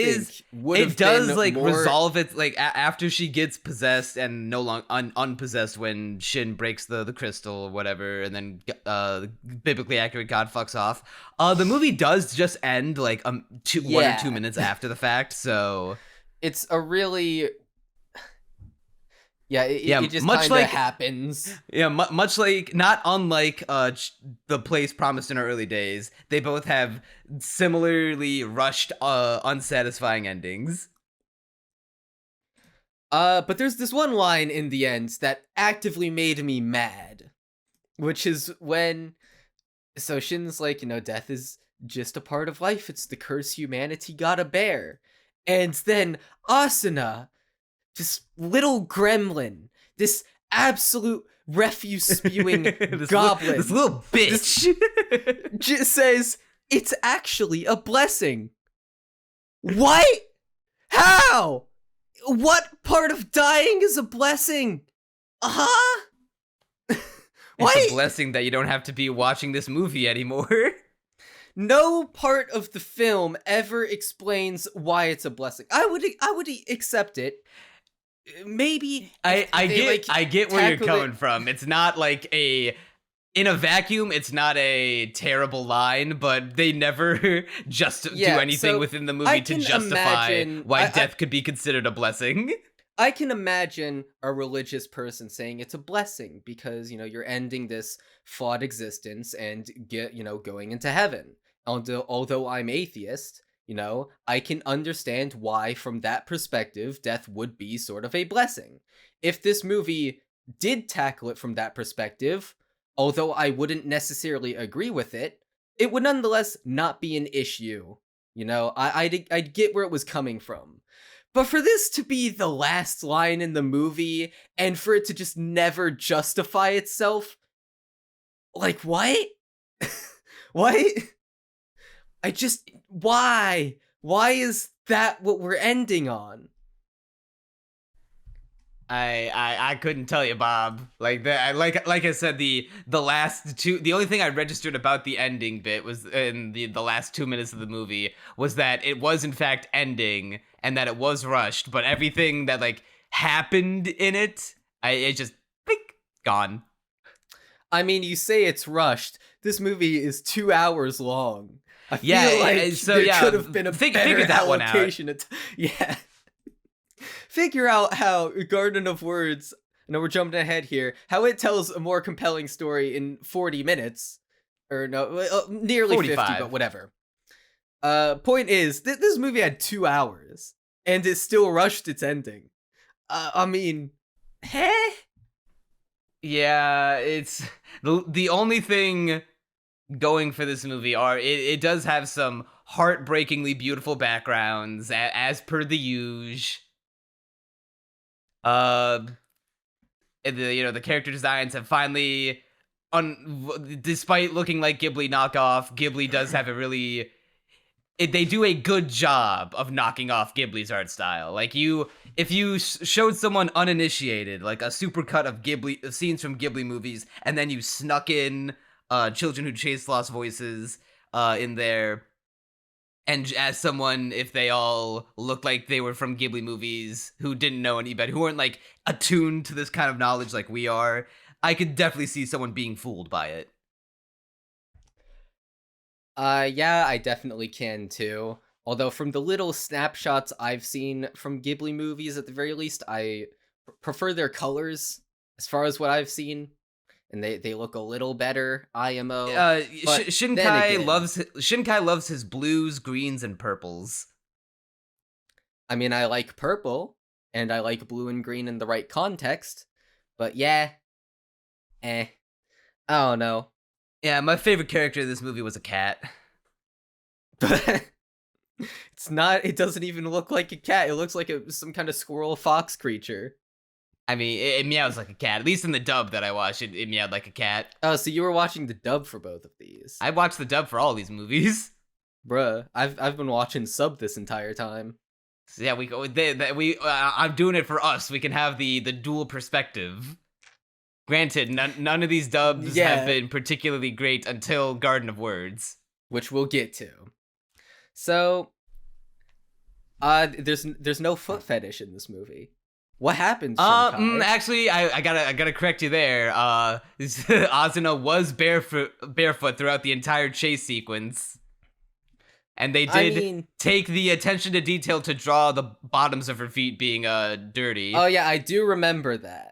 it does like more... resolve it like after she gets possessed and no longer unpossessed when Shin breaks the crystal or whatever, and then biblically accurate God fucks off. The movie does just end like 1 or 2 minutes after the fact, so it's a really... Yeah, it just much kind of like happens. Yeah, much like, not unlike the place promised in our early days, they both have similarly rushed, unsatisfying endings. But there's this one line in the end that actively made me mad, which is when... So Shin's like, death is just a part of life. It's the curse humanity gotta bear. And then Asuna, this little gremlin, this absolute refuse-spewing goblin, this little bitch, just says, it's actually a blessing. What? How? What part of dying is a blessing? Huh? What? It's a blessing that you don't have to be watching this movie anymore. No part of the film ever explains why it's a blessing. I would accept it. Maybe I get where you're coming from. It's not like in a vacuum, it's not a terrible line, but they never just do anything within the movie to justify why death could be considered a blessing. I can imagine a religious person saying it's a blessing because, you're ending this flawed existence and going into heaven. Although I'm atheist, I can understand why, from that perspective, death would be sort of a blessing. If this movie did tackle it from that perspective, although I wouldn't necessarily agree with it, it would nonetheless not be an issue. I'd get where it was coming from. But for this to be the last line in the movie, and for it to just never justify itself, like, what? What? Why? Why is that what we're ending on? I couldn't tell you, Bob. Like that, like I said, the last two, the only thing I registered about the ending bit was in the last 2 minutes of the movie was that it was in fact ending and that it was rushed, but everything that like happened in it, it just gone. I mean, you say it's rushed. This movie is 2 hours long. I feel like so there could have been a better that one out. allocation. Yeah. Figure out how Garden of Words, I know we're jumping ahead here, how it tells a more compelling story in 40 minutes. Or no, nearly 45. 50, but whatever. Point is, this movie had 2 hours, and it still rushed its ending. I mean, Yeah, it's the only thing going for this movie are it does have some heartbreakingly beautiful backgrounds as per the usual. The character designs have finally, despite looking like Ghibli knockoff, Ghibli does have a really. They do a good job of knocking off Ghibli's art style. Like if you showed someone uninitiated, like a supercut of scenes from Ghibli movies, and then you snuck in Children Who Chase Lost Voices in there, and as someone, if they all looked like they were from Ghibli movies, who didn't know any better, who weren't like attuned to this kind of knowledge like we are, I could definitely see someone being fooled by it. Yeah, I definitely can too. Although from the little snapshots I've seen from Ghibli movies, at the very least, I prefer their colors as far as what I've seen, and they look a little better. IMO. Shinkai loves his blues, greens, and purples. I mean, I like purple, and I like blue and green in the right context, but yeah, I don't know. Yeah, my favorite character in this movie was a cat. It's not. It doesn't even look like a cat. It looks like some kind of squirrel fox creature. I mean, it meows like a cat. At least in the dub that I watched, it meowed like a cat. Oh, so you were watching the dub for both of these? I watched the dub for all these movies. Bruh, I've been watching sub this entire time. So yeah, I'm doing it for us. We can have the dual perspective. Granted, none of these dubs have been particularly great until Garden of Words, which we'll get to. So, there's no foot fetish in this movie. What happens? Actually, I gotta correct you there. Asuna was barefoot throughout the entire chase sequence, and they did take the attention to detail to draw the bottoms of her feet being dirty. Oh yeah, I do remember that.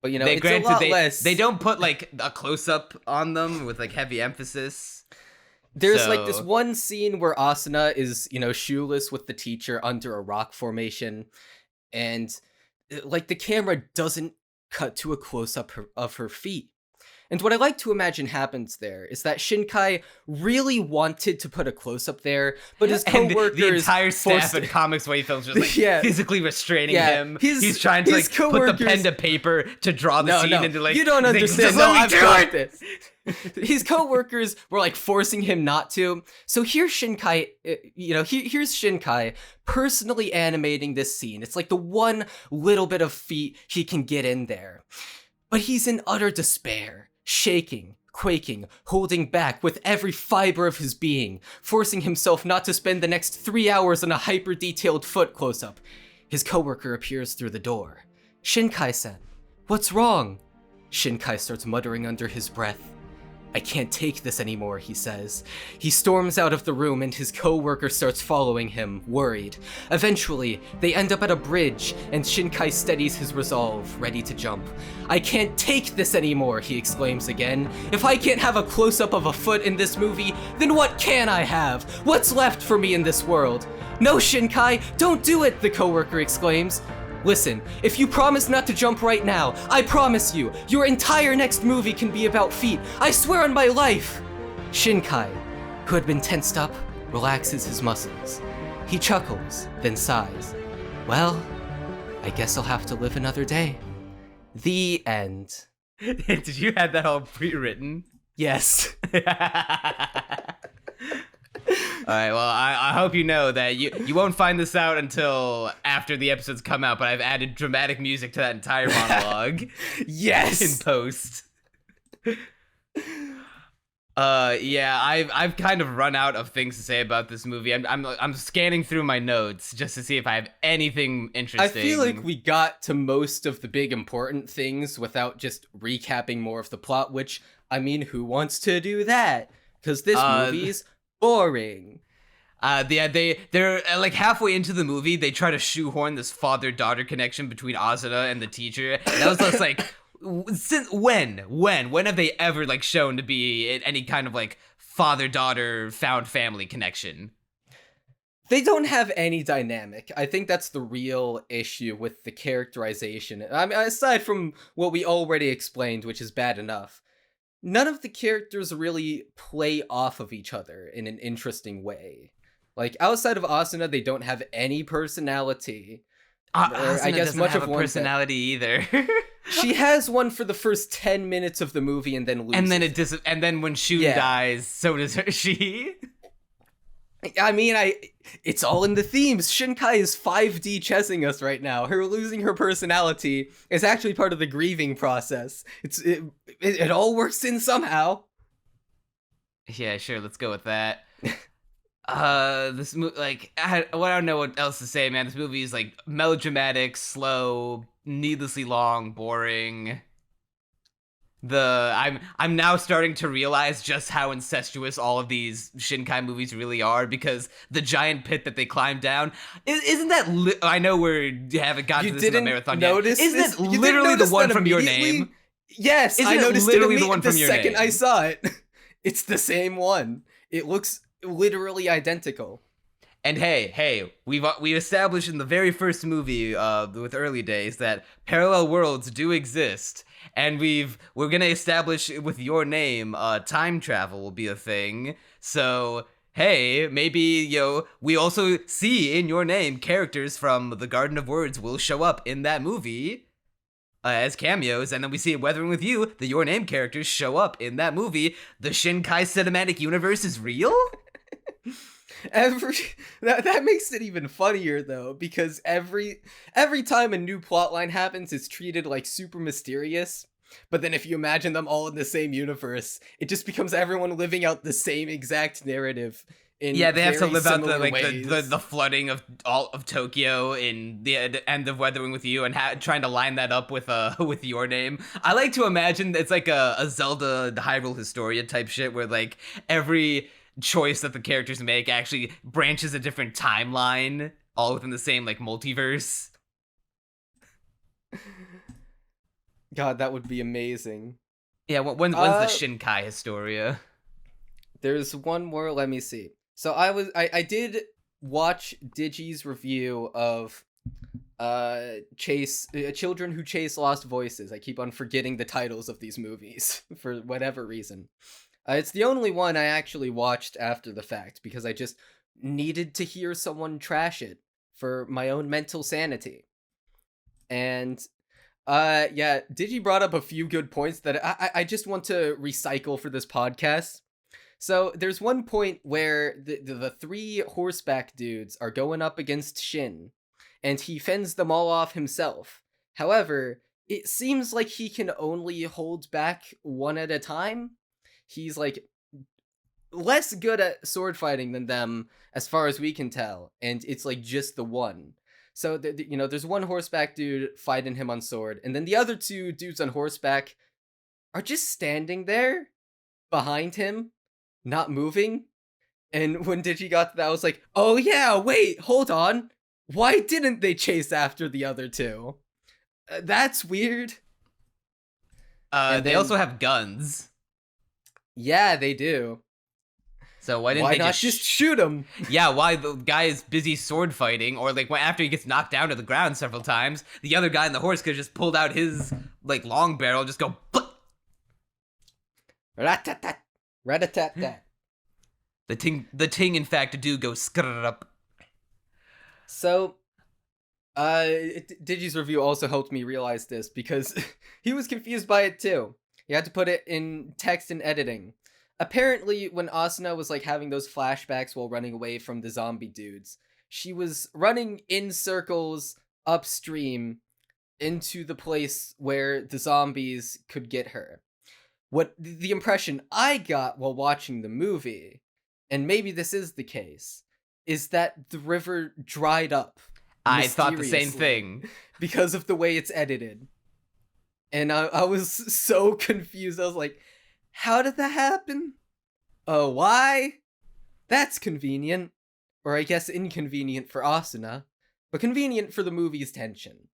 But, it's a lot less. They don't put, like, a close-up on them with, like, heavy emphasis. There's, like, this one scene where Asuna is, shoeless with the teacher under a rock formation. And, like, the camera doesn't cut to a close-up of her feet. And what I like to imagine happens there is that Shinkai really wanted to put a close-up there, but his coworkers... the entire staff at CoMix Wave Films was like physically restraining him. He's trying to like put the pen to paper to draw the scene into like... You don't understand. No, I've got this. His coworkers were like forcing him not to. So here's Shinkai, here's Shinkai personally animating this scene. It's like the one little bit of feet he can get in there. But he's in utter despair. Shaking, quaking, holding back with every fiber of his being, forcing himself not to spend the next 3 hours on a hyper-detailed foot close-up. His coworker appears through the door. Shinkai-san, what's wrong? Shinkai starts muttering under his breath. I can't take this anymore, he says. He storms out of the room and his co-worker starts following him, worried. Eventually, they end up at a bridge and Shinkai steadies his resolve, ready to jump. I can't take this anymore, he exclaims again. If I can't have a close-up of a foot in this movie, then what can I have? What's left for me in this world? No, Shinkai, don't do it, the co-worker exclaims. Listen, if you promise not to jump right now, I promise you, your entire next movie can be about feet. I swear on my life! Shinkai, who had been tensed up, relaxes his muscles. He chuckles, then sighs. Well, I guess I'll have to live another day. The end. Did you have that all pre-written? Yes. right, well, I hope you know that you won't find this out until after the episodes come out, but I've added dramatic music to that entire monologue Yes. in post. Yeah, I've kind of run out of things to say about this movie. I'm scanning through my notes just to see if I have anything interesting. I feel like we got to most of the big important things without just recapping more of the plot, which, I mean, who wants to do that? Because this movie's boring. They're like halfway into the movie, they try to shoehorn this father-daughter connection between Asuna and the teacher. And that was just like, since when have they ever like shown to be any kind of like father-daughter found family connection? They don't have any dynamic. I think that's the real issue with the characterization. I mean, aside from what we already explained, which is bad enough, none of the characters really play off of each other in an interesting way. Like, outside of Asuna, they don't have any personality. Asuna I guess doesn't much have of a one personality either. She has one for the first 10 minutes of the movie and then loses. And then when Shun dies, so does she. I mean, it's all in the themes. Shinkai is 5D chessing us right now. Her losing her personality is actually part of the grieving process. It all works in somehow. Yeah, sure, let's go with that. This movie, like, I don't know what else to say, man. This movie is like melodramatic, slow, needlessly long, boring. I'm now starting to realize just how incestuous all of these Shinkai movies really are, because the giant pit that they climb down isn't that I know we haven't gotten to this in the marathon yet. Isn't it literally the one from Your Name? Yes, isn't I noticed literally it the one from Your second Name? I saw it. It's the same one. It looks literally identical. And hey, we established in the very first movie with Early Days that parallel worlds do exist, and we're gonna establish with Your Name time travel will be a thing. So hey, maybe we also see in Your Name characters from the Garden of Words will show up in that movie as cameos, and then we see Weathering with You, the Your Name characters show up in that movie. The Shinkai cinematic universe is real. That makes it even funnier though, because every time a new plotline happens, it's treated like super mysterious. But then if you imagine them all in the same universe, it just becomes everyone living out the same exact narrative. They have to live out the flooding of all of Tokyo in the end of Weathering with You, and trying to line that up with with Your Name. I like to imagine it's like a Zelda Hyrule Historia type shit, where like every choice that the characters make actually branches a different timeline, all within the same like multiverse. God, that would be amazing. Yeah, when's the Shinkai Historia? There's one more. Let me see. So I did watch Digi's review of Children Who Chase Lost Voices. I keep on forgetting the titles of these movies for whatever reason. It's the only one I actually watched after the fact, because I just needed to hear someone trash it for my own mental sanity. And Digi brought up a few good points that I just want to recycle for this podcast. So there's one point where the three horseback dudes are going up against Shin, and he fends them all off himself. However, it seems like he can only hold back one at a time. He's like less good at sword fighting than them, as far as we can tell, and it's like just the one. So there's one horseback dude fighting him on sword, and then the other two dudes on horseback are just standing there behind him, not moving. And when Digi got to that, I was like, oh yeah, wait, hold on. Why didn't they chase after the other two? That's weird. They also have guns. Yeah, they do. So why didn't they not just shoot him? Yeah, why the guy is busy sword fighting, or like after he gets knocked down to the ground several times, the other guy on the horse could have just pulled out his like long barrel, just go rat-tat-tat, rat-a-tat-tat. The ting in fact do go skrrrup. So Digi's review also helped me realize this, because he was confused by it too. He had to put it in text and editing. apparently when Asuna was like having those flashbacks while running away from the zombie dudes, she was running in circles upstream into the place where the zombies could get her. What the impression I got while watching the movie, and maybe this is the case, is that the river dried up. I thought the same mysteriously thing. because of the way it's edited. And I was so confused. I was like, how did that happen? Why? That's convenient. Or I guess inconvenient for Asuna, but convenient for the movie's tension.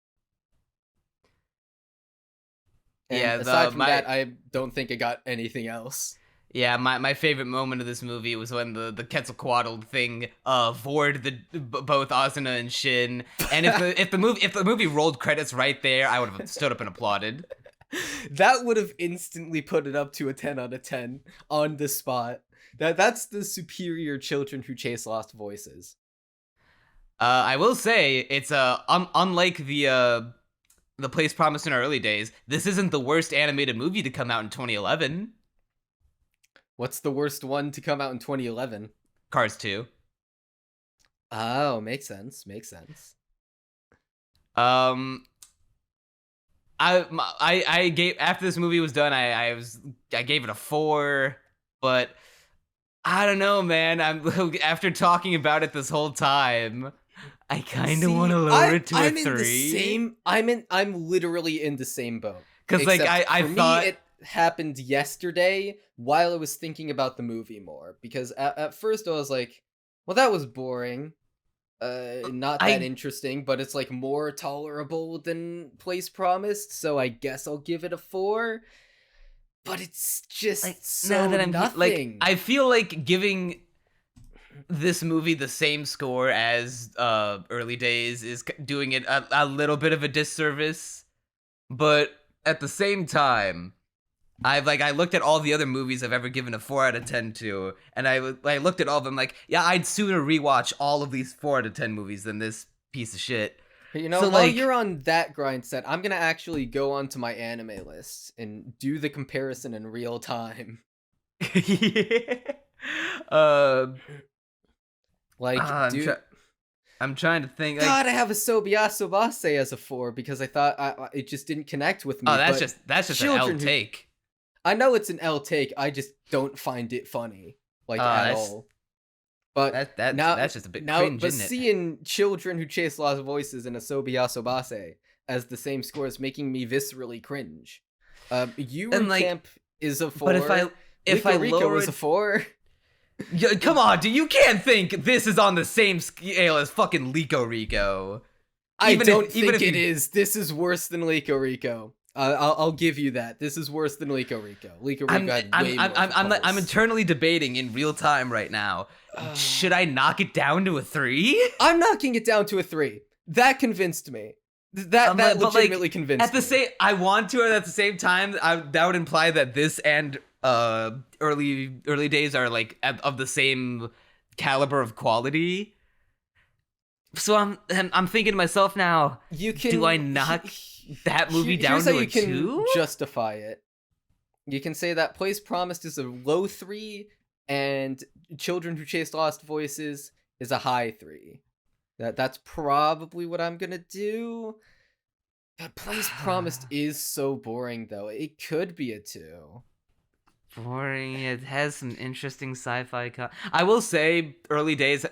And Yeah, aside from that, I don't think I got anything else. Yeah, my favorite moment of this movie was when the Quetzalcoatl thing vored both Asuna and Shin. And if the movie rolled credits right there, I would have stood up and applauded. That would have instantly put it up to a 10 out of 10 on the spot. That's the superior Children Who Chase Lost Voices. I will say it's unlike the Place Promised in our early days. This isn't the worst animated movie to come out in 2011. What's the worst one to come out in 2011? Cars 2. Oh, makes sense. Makes sense. I gave, after this movie was done, I gave it a 4, but I don't know, man. After talking about it this whole time, I kind of want to lower it to a 3. In the same. I'm literally in the same boat. Because like I thought it happened yesterday while I was thinking about the movie more. Because at first I was like, well, that was boring. Not that interesting, but it's like more tolerable than Place Promised, so I guess I'll give it a 4. But it's just like, so nothing. Like, I feel like giving this movie the same score as Early Days is doing it a little bit of a disservice. But at the same time, I looked at all the other movies I've ever given a 4 out of 10 to, and I looked at all of them like, yeah, I'd sooner rewatch all of these 4 out of 10 movies than this piece of shit. You know, so while you're on that grind set, I'm gonna actually go onto my anime list and do the comparison in real time. I'm trying to think. God, I have a Sobiasobase as a 4 because I thought it just didn't connect with me. Oh, that's just an L take. I know it's an L take. I just don't find it funny, at all. But that's just a bit cringe, isn't it? Seeing Children Who Chase Lost Voices in a Sobiasobase as the same score is making me viscerally cringe. Camp is a 4. But if I lower was a 4. Come on, dude! You can't think this is on the same scale as fucking Lico Rico. I don't think it is. This is worse than Lico Rico. I'll give you that. This is worse than Lico Rico. Lico Rico had way more. I'm eternally debating in real time right now. Should I knock it down to a 3? I'm knocking it down to a 3. That convinced me. That legitimately convinced me. I want to, and at the same time, that would imply that this and early days are like of the same caliber of quality. So I'm thinking to myself now, do I knock that movie down to a 2? Can justify it. You can say that Place Promised is a low 3 and Children Who Chase Lost Voices is a high 3. That's probably what I'm gonna do. But Place Promised is so boring though. It could be a 2. Boring. It has some interesting sci-fi. I will say, Early Days,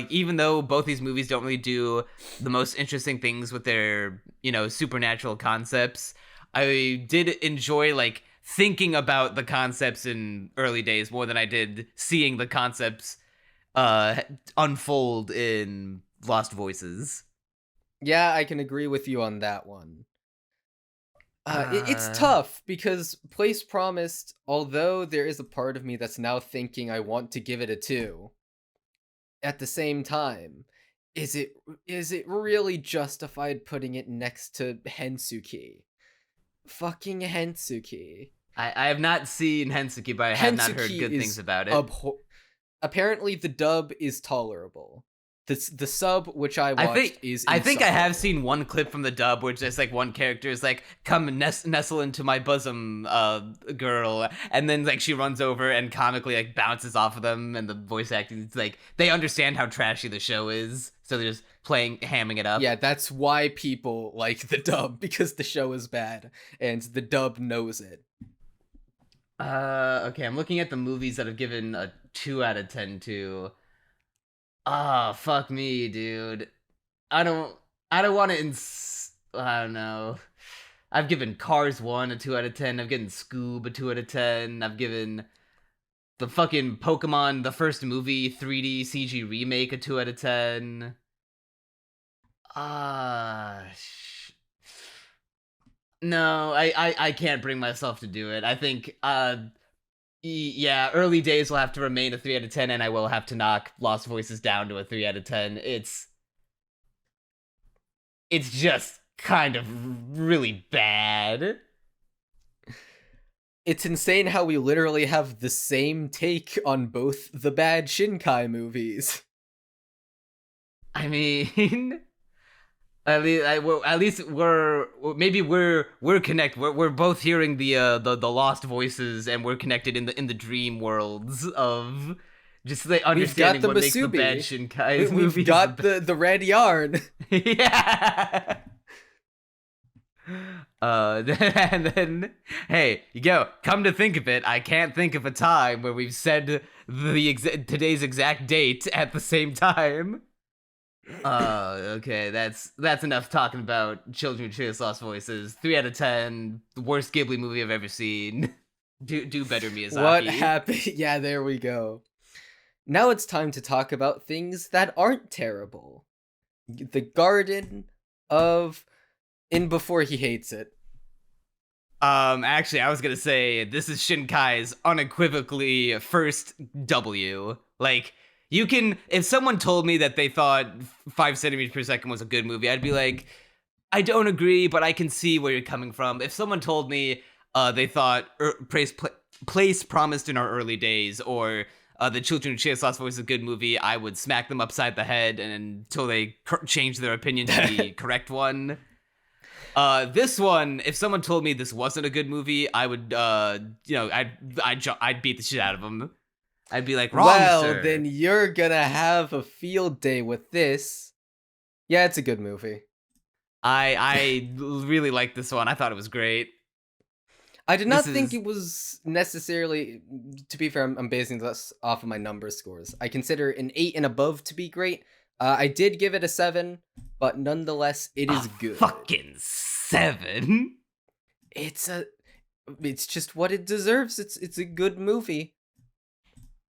even though both these movies don't really do the most interesting things with their, supernatural concepts, I did enjoy thinking about the concepts in Early Days more than I did seeing the concepts unfold in Lost Voices. Yeah, I can agree with you on that one. It's tough because Place Promised, although there is a part of me that's now thinking I want to give it a 2, at the same time, is it really justified putting it next to Hensuki? Fucking Hensuki. I have not seen Hensuki, but I have not heard good things about it. Apparently the dub is tolerable. the sub which I I watched think is I think I have insufferable. seen one clip from the dub where just like one character is like, "Come and nestle into my bosom, girl," and then like she runs over and comically like bounces off of them, and the voice acting is like they understand how trashy the show is, so they're just hamming it up. Yeah, that's why people like the dub, because the show is bad and the dub knows it. Okay, I'm looking at the movies that have given a 2 out of 10 to. Ah, fuck me, dude. I don't I don't want to I don't know. I've given Cars 1 a 2 out of 10. I've given Scoob a 2 out of 10. I've given the fucking Pokemon the first movie 3D CG remake a 2 out of 10. Ah, no, I can't bring myself to do it. I think yeah, early days will have to remain a 3 out of 10, and I will have to knock Lost Voices down to a 3 out of 10. It's just kind of really bad. It's insane how we literally have the same take on both the bad Shinkai movies. I mean, at least we're connected. We're both hearing the lost voices, and we're connected in the dream worlds of just like We've got understanding the what makes the bad Masubi. Shinkai movies. We've got the red yarn. Yeah. And then, hey, come to think of it, I can't think of a time where we've said today's exact date at the same time. Okay, that's enough talking about Children Who Chase Lost Voices. 3 out of 10, the worst Ghibli movie I've ever seen. Do better, Miyazaki. What happened? Yeah, there we go. Now it's time to talk about things that aren't terrible. The Garden of In Before He Hates It. Actually, I was gonna say this is Shinkai's unequivocally first W. Like, you can, if someone told me that they thought 5 centimeters per second was a good movie, I'd be like, I don't agree, but I can see where you're coming from. If someone told me they thought Place Promised in Our Early Days or The Children Who Chase Lost Voices is a good movie, I would smack them upside the head until they change their opinion to the correct one. This one, if someone told me this wasn't a good movie, I would, I'd beat the shit out of them. I'd be like, wrong, well, sir. Then you're gonna have a field day with this. Yeah, it's a good movie. I really like this one. I thought it was great. I did not think it was necessarily, to be fair, I'm basing this off of my number scores. I consider an 8 and above to be great. I did give it a 7, but nonetheless, it is good. Fucking 7? It's just what it deserves. It's a good movie.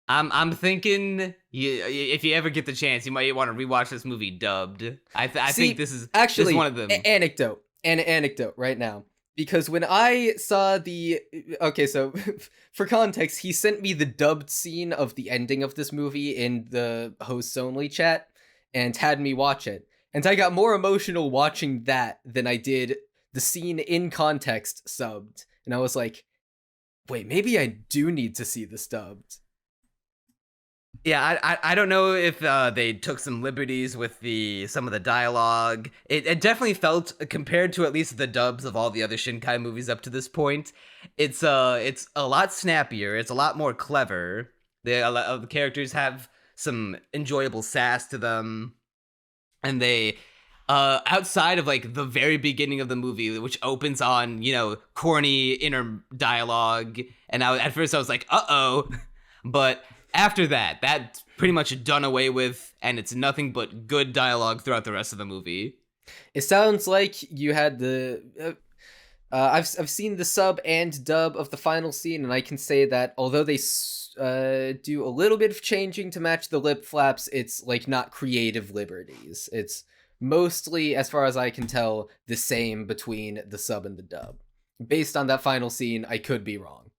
I'm thinking if you ever get the chance, you might want to rewatch this movie dubbed. I think this is actually this is one of them. An anecdote right now. Because when I saw so for context, he sent me the dubbed scene of the ending of this movie in the hosts only chat and had me watch it. And I got more emotional watching that than I did the scene in context subbed. And I was like, wait, maybe I do need to see this dubbed. Yeah, I don't know if they took some liberties with some of the dialogue. It definitely felt, compared to at least the dubs of all the other Shinkai movies up to this point, it's a lot snappier. It's a lot more clever. The characters have some enjoyable sass to them, and they outside of like the very beginning of the movie, which opens on corny inner dialogue, and at first I was like, uh-oh, but after that, that's pretty much done away with, and it's nothing but good dialogue throughout the rest of the movie. It sounds like you had the I've seen the sub and dub of the final scene, and I can say that although they do a little bit of changing to match the lip flaps, it's like not creative liberties. It's mostly, as far as I can tell, the same between the sub and the dub. Based on that final scene, I could be wrong.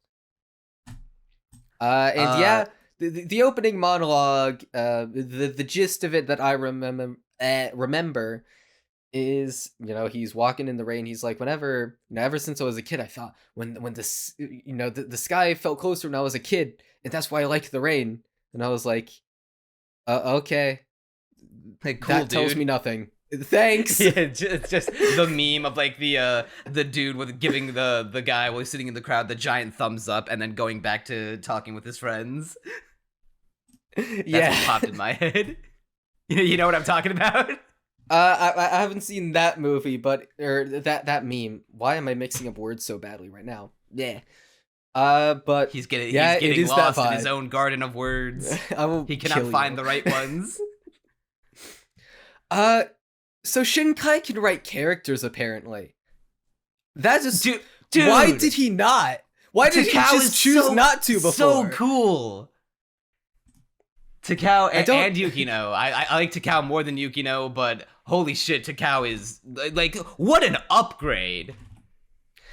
Yeah, the opening monologue, the gist of it that I remember is, he's walking in the rain. He's like, whenever, ever since I was a kid, I thought when this, the sky felt closer when I was a kid, and that's why I like the rain. And I was like, okay, Like, cool, that tells dude. me nothing. Thanks. Yeah, it's just the meme of like the dude with giving the guy while he's sitting in the crowd the giant thumbs up and then going back to talking with his friends. That's Yeah. what popped in my head. You know what I'm talking about? I haven't seen that movie, but or that meme. Why am I mixing up words so badly right now? Yeah. But He's getting it is lost that in his vibe. own garden of words. I will He cannot kill find you. the right ones. So Shinkai can write characters apparently. That just Dude, why did he not? Why did he Takao just is choose so- not to before? So cool. Takao I don't- and Yukino. I like Takao more than Yukino, but holy shit, Takao is like what an upgrade.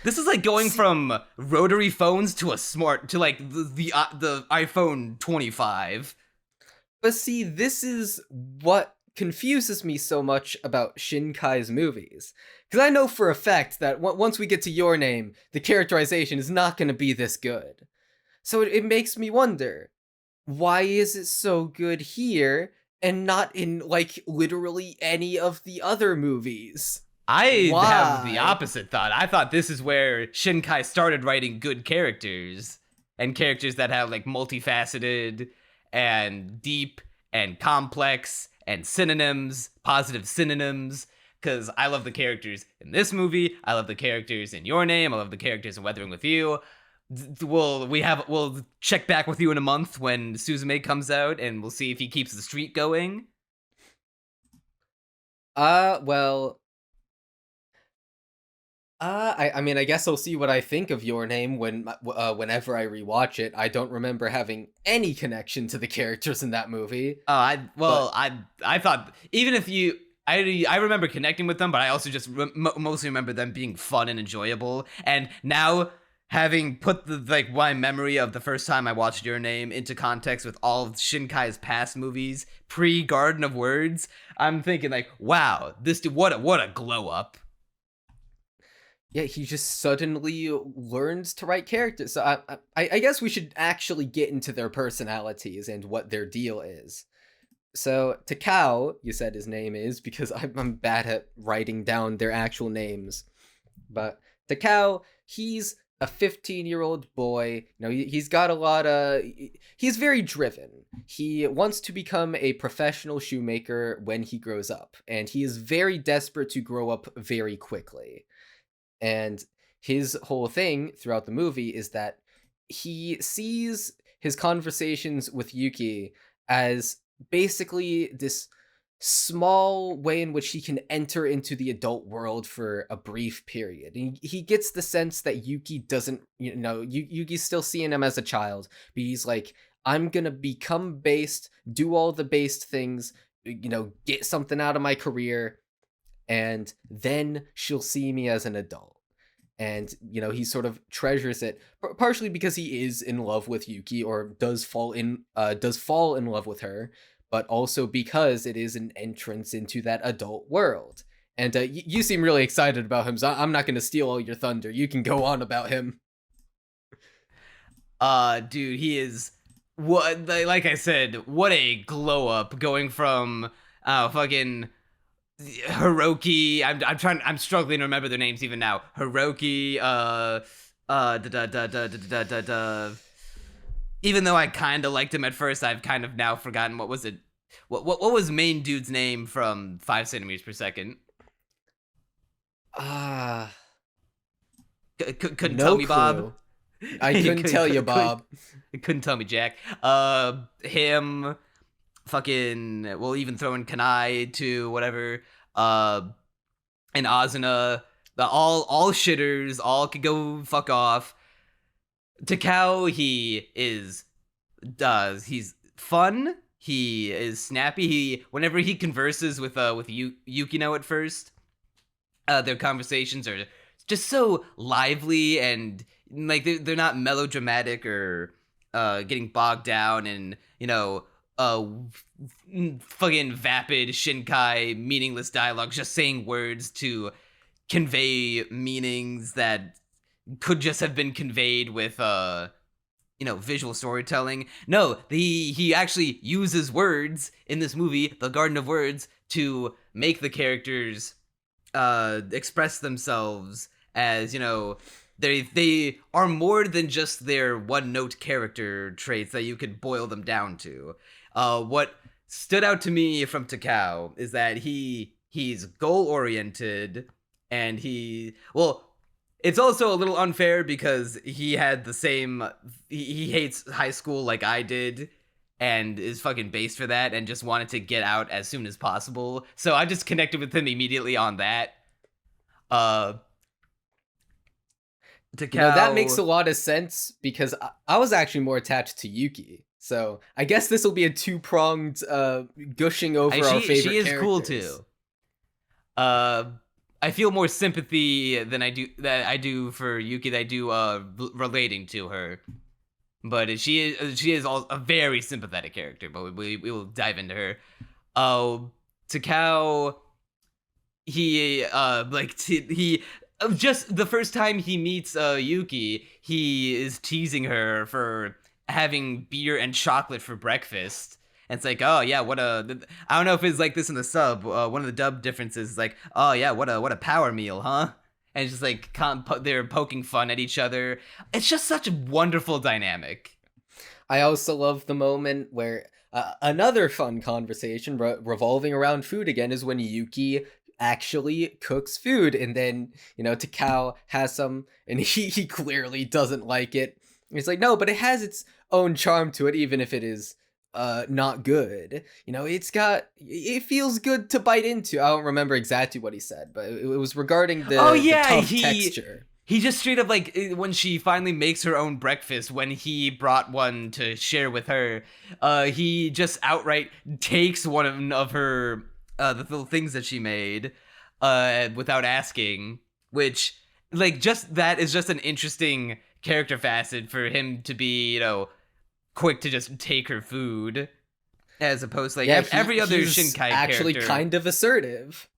This is like going from rotary phones to like the iPhone 25. But see, this is what confuses me so much about Shinkai's movies. Because I know for a fact that once we get to Your Name, the characterization is not going to be this good. So it makes me wonder, why is it so good here and not in, like, literally any of the other movies? I Why? have the opposite thought. I thought this is where Shinkai started writing good characters and characters that have like multifaceted and deep and complex and synonyms, positive synonyms. Because I love the characters in this movie. I love the characters in Your Name. I love the characters in Weathering with You. We'll check back with you in a month when Suzume comes out, and we'll see if he keeps the streak going. Well, I mean, I guess I'll see what I think of Your Name whenever I rewatch it. I don't remember having any connection to the characters in that movie. I thought even if you. I remember connecting with them, but I also just mostly remember them being fun and enjoyable. And now, having put my memory of the first time I watched Your Name into context with all of Shinkai's past movies, pre-Garden of Words, I'm thinking like, wow, this dude, what a glow up. Yeah, he just suddenly learns to write characters. So I guess we should actually get into their personalities and what their deal is. So Takao, you said his name is, because I'm bad at writing down their actual names. But Takao, he's a 15-year-old boy. You know, he's got a lot of... He's very driven. He wants to become a professional shoemaker when he grows up. And he is very desperate to grow up very quickly. And his whole thing throughout the movie is that he sees his conversations with Yuki as basically this small way in which he can enter into the adult world for a brief period. And he gets the sense that Yuki doesn't, Yuki's still seeing him as a child, but he's like, I'm gonna become based, do all the based things, get something out of my career, and then she'll see me as an adult. And, he sort of treasures it, partially because he is in love with Yuki, or does fall in love with her, but also because it is an entrance into that adult world. And you seem really excited about him, so I'm not going to steal all your thunder. You can go on about him. Dude, he is... What, like I said, what a glow up going from fucking... Hiroki, I'm struggling to remember their names even now. Hiroki, even though I kind of liked him at first, I've kind of now forgotten what was it. What was main dude's name from 5 centimeters per second? Couldn't No tell me, clue. Bob. I couldn't tell you, Bob. Couldn't tell me, Jack. Him. Fucking, we'll even throw in Kanai to whatever, and Asuna, all shitters, all could go fuck off. Takao, he's fun, he is snappy, whenever he converses with Yukino at first, their conversations are just so lively, and like they're not melodramatic or getting bogged down in, fucking vapid Shinkai meaningless dialogue, just saying words to convey meanings that could just have been conveyed with visual storytelling. No, he actually uses words in this movie, The Garden of Words, to make the characters express themselves as, they are more than just their one-note character traits that you could boil them down to. What stood out to me from Takao is that he's goal-oriented, and it's also a little unfair because he had the same, he hates high school like I did, and is fucking based for that, and just wanted to get out as soon as possible. So I just connected with him immediately on that. That makes a lot of sense, because I was actually more attached to Yuki. So I guess this will be a two-pronged gushing over our favorite characters. She is cool too. I feel more sympathy than I do for Yuki. That I do relating to her, but she is a very sympathetic character. But we will dive into her. Takao, he just the first time he meets Yuki, he is teasing her for having beer and chocolate for breakfast. And it's like, oh yeah, I don't know if it's like this in the sub. One of the dub differences is like, oh yeah, what a power meal, huh? And it's just like they're poking fun at each other. It's just such a wonderful dynamic. I also love the moment where another fun conversation revolving around food again is when Yuki actually cooks food, and then Takao has some, and he clearly doesn't like it. It's like, no, but it has its own charm to it, even if it is not good. It feels good to bite into. I don't remember exactly what he said, but it was regarding the tough texture. He just straight up, like, when she finally makes her own breakfast, when he brought one to share with her, he just outright takes one of her the little things that she made without asking, which, like, just that is just an interesting character facet for him to be, quick to just take her food, as opposed to every other Shinkai actually character. Kind of assertive.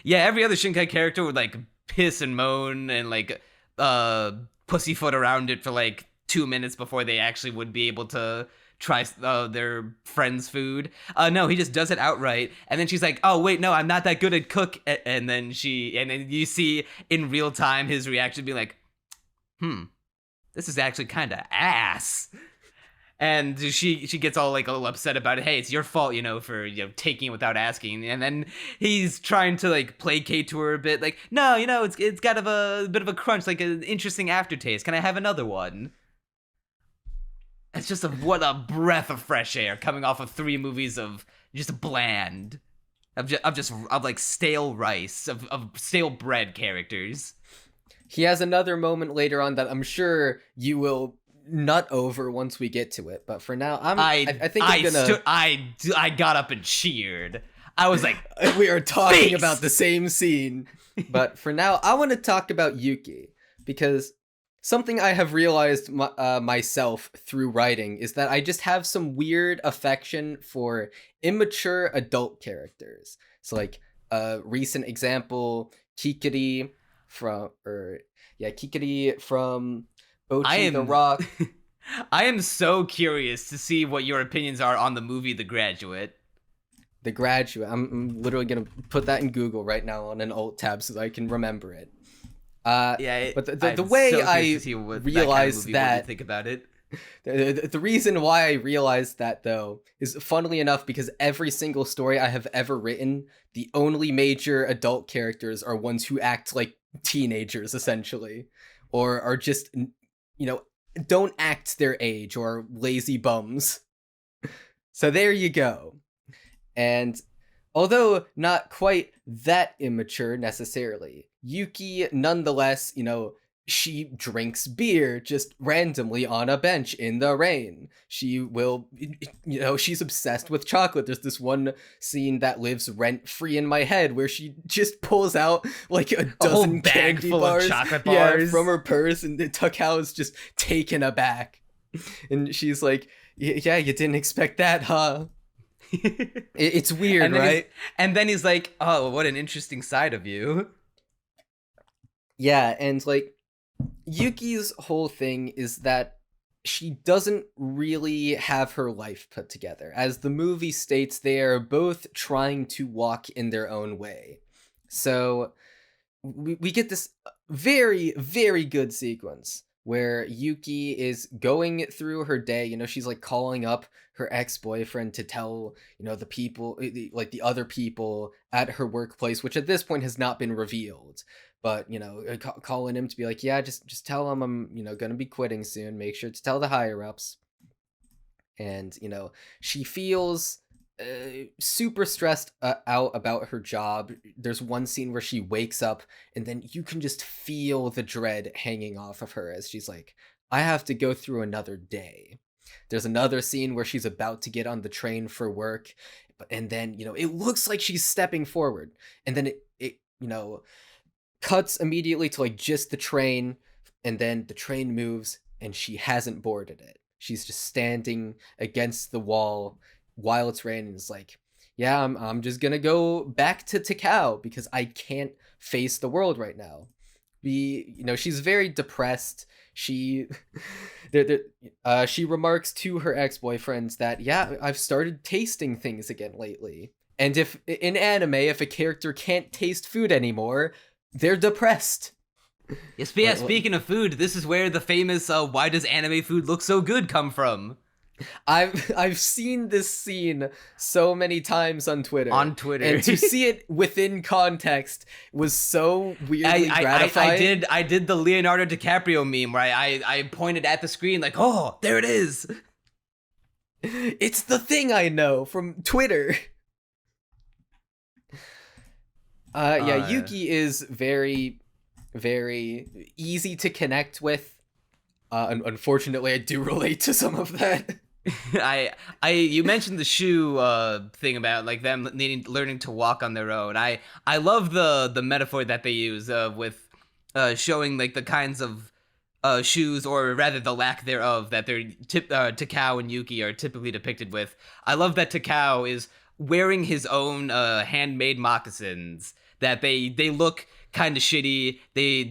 Yeah, every other Shinkai character would like piss and moan and like pussyfoot around it for like 2 minutes before they actually would be able to try their friend's food. No, he just does it outright, and then she's like, "Oh wait, no, I'm not that good at cook." And then you see in real time his reaction being like, "This is actually kind of ass." And she gets all like a little upset about it. Hey, it's your fault, for taking it without asking. And then he's trying to like placate to her a bit, like, no, it's got a bit of a crunch, like an interesting aftertaste. Can I have another one? It's just what a breath of fresh air coming off of 3 movies of just bland, of like stale rice, of stale bread characters. He has another moment later on that I'm sure you will nut over once we get to it, but for now I got up and cheered. I was like, we are talking about the same scene. But for now I want to talk about Yuki, because something I have realized myself through writing is that I just have some weird affection for immature adult characters. So like recent example, Kikiri from Bochi the Rock. I am so curious to see what your opinions are on the movie The Graduate. The Graduate. I'm literally gonna put that in Google right now on an alt tab so that I can remember it. But the way so I realized that, think about it. The reason why I realized that though is, funnily enough, because every single story I have ever written, the only major adult characters are ones who act like teenagers essentially, or are just don't act their age, or lazy bums. So there you go. And although not quite that immature necessarily, Yuki nonetheless, she drinks beer just randomly on a bench in the rain. She will, she's obsessed with chocolate. There's this one scene that lives rent-free in my head where she just pulls out like a dozen candy bars, chocolate bars from her purse, and Takao is just taken aback. And she's like, yeah, you didn't expect that, huh? It's weird, right? And then he's like, oh, what an interesting side of you. Yeah, and like, Yuki's whole thing is that she doesn't really have her life put together. As the movie states, they are both trying to walk in their own way. So we get this very, very good sequence where Yuki is going through her day. She's like calling up her ex-boyfriend to tell, the people, like the other people at her workplace, which at this point has not been revealed. But, calling him to be like, yeah, just tell him I'm, going to be quitting soon. Make sure to tell the higher ups. And, she feels super stressed out about her job. There's one scene where she wakes up and then you can just feel the dread hanging off of her as she's like, I have to go through another day. There's another scene where she's about to get on the train for work, and then, it looks like she's stepping forward, and then it cuts immediately to like just the train, and then the train moves and she hasn't boarded it. She's just standing against the wall while it's raining. It's like, yeah, I'm just gonna go back to Takao because I can't face the world right now. She's very depressed. She she remarks to her ex-boyfriends that, yeah, I've started tasting things again lately. And if in anime, if a character can't taste food anymore, they're depressed. Yes, but yeah, speaking of food, this is where the famous why does anime food look so good come from. I've seen this scene so many times on Twitter. And to see it within context was so weirdly gratifying. I did the Leonardo DiCaprio meme where I pointed at the screen like, oh, there it is. It's the thing I know from Twitter. Yeah, Yuki is very, very easy to connect with. Unfortunately, I do relate to some of that. You mentioned the shoe thing about like them learning to walk on their own. I love the metaphor that they use with showing like the kinds of shoes, or rather the lack thereof, that Takao and Yuki are typically depicted with. I love that Takao is wearing his own handmade moccasins, that they look kind of shitty.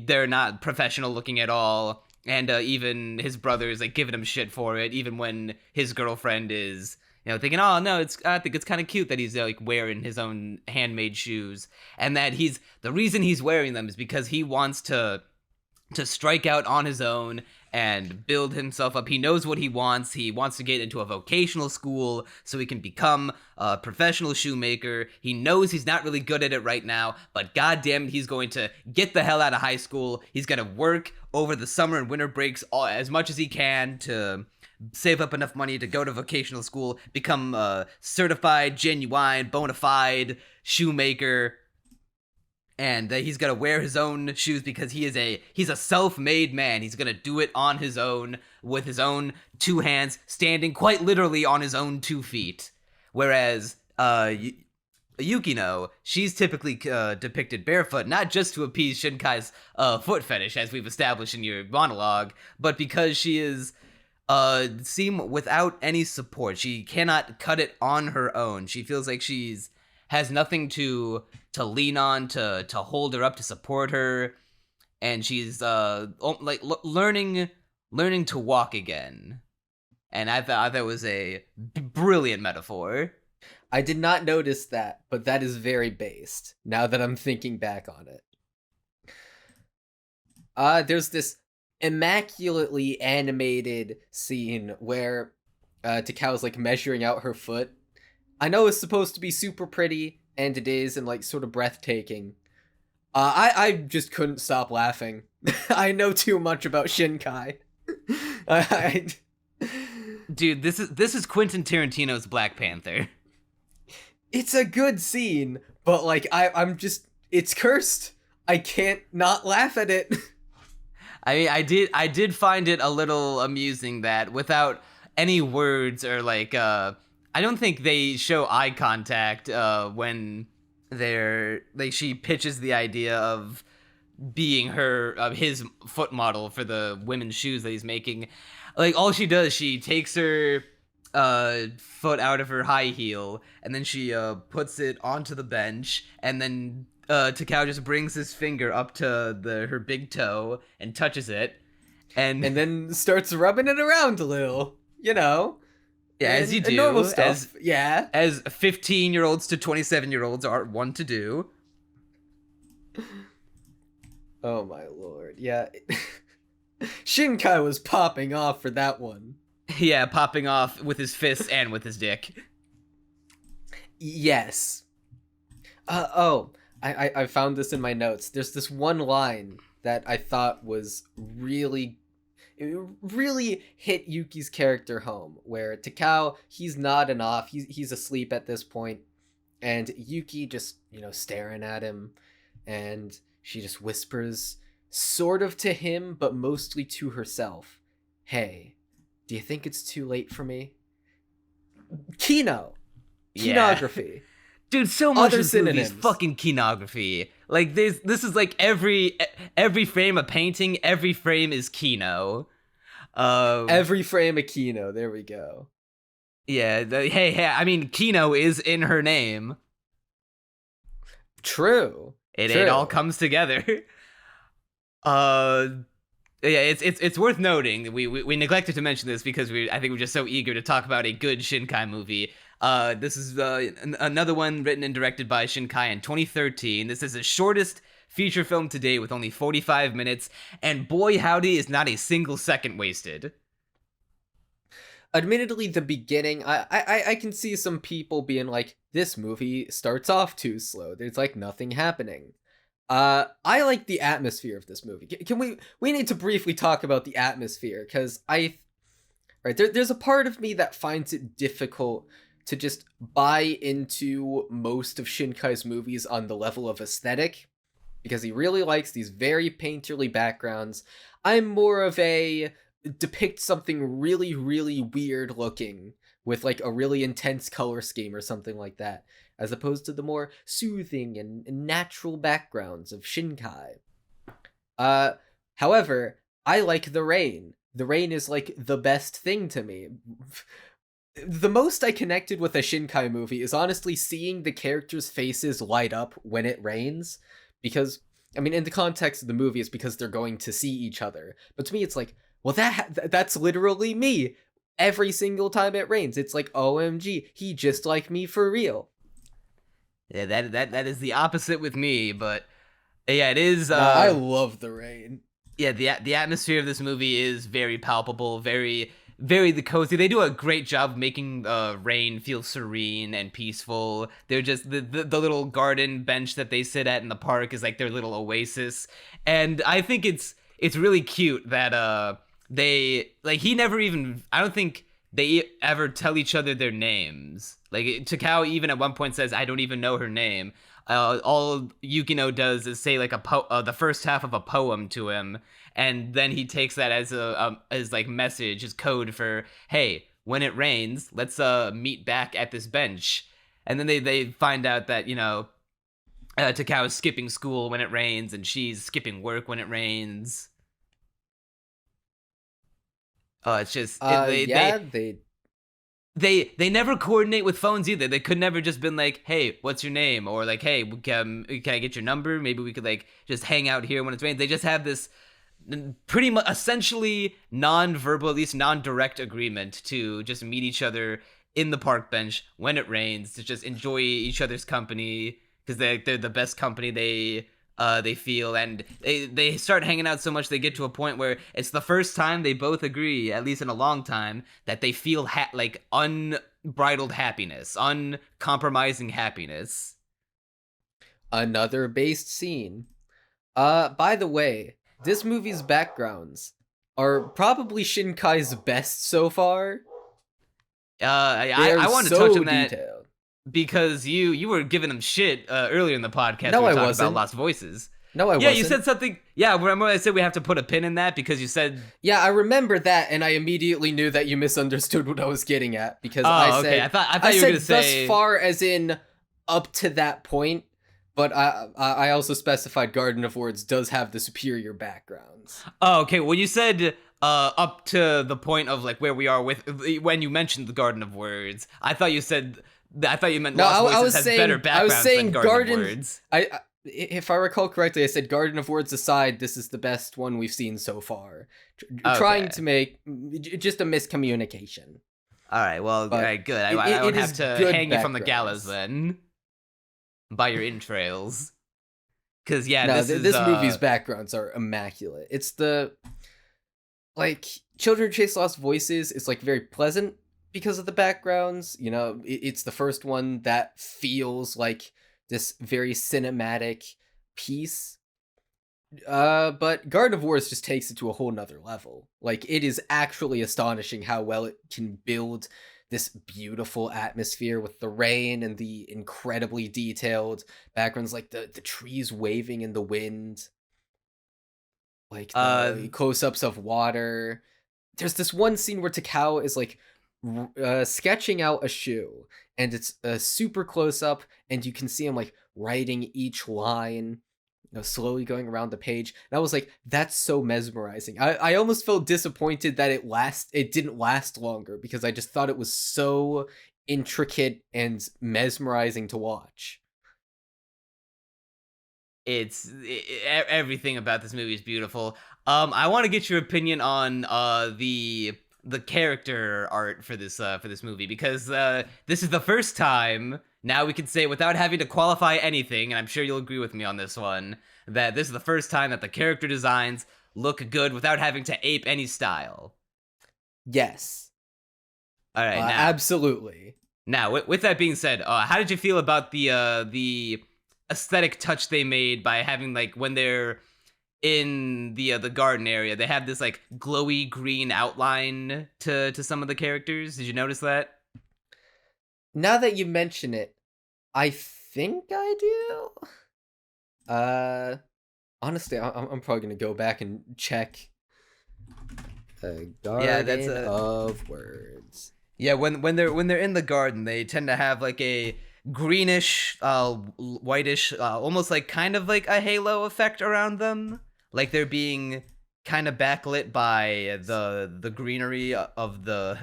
They're not professional looking at all. And even his brother is like giving him shit for it, even when his girlfriend is, thinking, oh no, I think it's kind of cute that he's like wearing his own handmade shoes, and that the reason he's wearing them is because he wants to strike out on his own and build himself up. He knows what he wants. He wants to get into a vocational school so he can become a professional shoemaker. He knows he's not really good at it right now, but goddamn it, he's going to get the hell out of high school. He's going to work over the summer and winter breaks as much as he can to save up enough money to go to vocational school, become a certified, genuine, bona fide shoemaker. And he's gonna wear his own shoes because he's a self-made man. He's gonna do it on his own, with his own two hands, standing quite literally on his own 2 feet. Whereas Yukino, she's typically depicted barefoot, not just to appease Shinkai's foot fetish, as we've established in your monologue, but because she is seen without any support. She cannot cut it on her own. She feels like has nothing to lean on, to hold her up, to support her, and she's learning to walk again. And I thought that was a brilliant metaphor. I did not notice that, but that is very based, now that I'm thinking back on it. There's this immaculately animated scene where Takao's like measuring out her foot. I know it's supposed to be super pretty, and it is, and like sort of breathtaking. I just couldn't stop laughing. I know too much about Shinkai. Dude, this is Quentin Tarantino's Black Panther. It's a good scene, but like I'm just, it's cursed. I can't not laugh at it. I mean, I did find it a little amusing that without any words or like I don't think they show eye contact when she pitches the idea of being his foot model for the women's shoes that he's making. Like, all she does, she takes her foot out of her high heel, and then she puts it onto the bench, and then Takao just brings his finger up to her big toe and touches it, And then starts rubbing it around a little, you know. yeah, as you do, normal stuff. as 15-year-olds to 27-year-olds are wont to do. Oh my lord, yeah. Shinkai was popping off for that one. Yeah, popping off with his fists and with his dick. Yes. I found this in my notes. There's this one line that I thought was really hit Yuki's character home, where Takao, he's nodding off, he's asleep at this point, and Yuki just, staring at him, and she just whispers, sort of to him, but mostly to herself, "Hey, do you think it's too late for me?" Kinography. Dude, so much Other of this movie is synonyms. fucking kinography. Like, this is like every frame a painting, every frame is kino. Every frame a Kino, there we go. Yeah, hey, I mean, Kino is in her name. True. It all comes together. Yeah, it's worth noting. We neglected to mention this because I think we're just so eager to talk about a good Shinkai movie. This is another one written and directed by Shinkai in 2013. This is the shortest feature film to date with only 45 minutes, and boy howdy is not a single second wasted. Admittedly, the beginning, I can see some people being like, this movie starts off too slow. There's like nothing happening. I like the atmosphere of this movie. Can we need to briefly talk about the atmosphere, because there's a part of me that finds it difficult to just buy into most of Shinkai's movies on the level of aesthetic, because he really likes these very painterly backgrounds. I'm more of a depict something really, really weird looking with like a really intense color scheme or something like that, as opposed to the more soothing and natural backgrounds of Shinkai. However, I like the rain. The rain is like the best thing to me. The most I connected with a Shinkai movie is honestly seeing the characters' faces light up when it rains, because, I mean, in the context of the movie, it's because they're going to see each other. But to me, it's like, well, that's literally me. Every single time it rains, it's like, OMG, he just like me for real. Yeah, that is the opposite with me, but yeah, it is. I love the rain. Yeah, the atmosphere of this movie is very palpable, very the cozy. They do a great job making rain feel serene and peaceful. They're just the little garden bench that they sit at in the park is like their little oasis, and I think it's really cute that they, like, he never even, I don't think they ever tell each other their names. Like, Takao even at one point says, "I don't even know her name." All Yukino does is say like the first half of a poem to him, and then he takes that as as like message, his code for, hey, when it rains, let's meet back at this bench. And then they find out that, Takao is skipping school when it rains, and she's skipping work when it rains. It's just they never coordinate with phones either. They could never just been like, "Hey, what's your name?" Or like, "Hey, can I get your number? Maybe we could like just hang out here when it's raining." They just have this pretty much essentially non-verbal, at least non-direct agreement to just meet each other in the park bench when it rains, to just enjoy each other's company, because they're the best company they feel, and they start hanging out so much they get to a point where it's the first time they both agree, at least in a long time, that they feel like unbridled happiness, uncompromising happiness. Another based scene. By the way, this movie's backgrounds are probably Shinkai's best so far. I want to touch on that detailed, because you were giving him shit earlier in the podcast. No, when we I were wasn't. About Lost Voices. No, I wasn't. Yeah, you said something. Yeah, remember I said we have to put a pin in that because you said. Yeah, I remember that, and I immediately knew that you misunderstood what I was getting at, because I said. Okay. I thought you were gonna say thus far, as in up to that point. But I also specified Garden of Words does have the superior backgrounds. Oh, okay. Well, you said up to the point of like where we are with when you mentioned the Garden of Words. I thought you meant Lost Voices has better backgrounds than Garden of Words. if I recall correctly, I said Garden of Words aside, this is the best one we've seen so far. Trying Okay. to make just a miscommunication, All right. Well, all but right. Good. I it won't have is to good hang you from the gallows backgrounds. then by your entrails. Cause yeah, No, this is this movie's backgrounds are immaculate. It's the like Children Chase Lost Voices is like very pleasant because of the backgrounds. You know, it's the first one that feels like this very cinematic piece. But Garden of Wars just takes it to a whole nother level. Like, it is actually astonishing how well it can build this beautiful atmosphere with the rain and the incredibly detailed backgrounds, like the trees waving in the wind, like uh the close-ups of water. There's this one scene where Takao is like sketching out a shoe, and it's a super close-up, and you can see him like writing each line, slowly going around the page. And I was like, that's so mesmerizing. I almost felt disappointed that it didn't last longer, because I just thought it was so intricate and mesmerizing to watch. Everything about this movie is beautiful. I want to get your opinion on the character art for this movie, because this is the first time now we can say without having to qualify anything, and I'm sure you'll agree with me on this one, that this is the first time that the character designs look good without having to ape any style. Yes. All right, absolutely. Now, with that being said, how did you feel about the aesthetic touch they made by having, like, when they're in the garden area, they have this like glowy green outline to some of the characters? Did you notice that? Now that you mention it, I think I do. Honestly, I'm probably gonna go back and check. Garden of Words. Yeah, when they're in the garden, they tend to have like a greenish, whitish, almost like kind of like a halo effect around them, like they're being kind of backlit by the greenery of See, the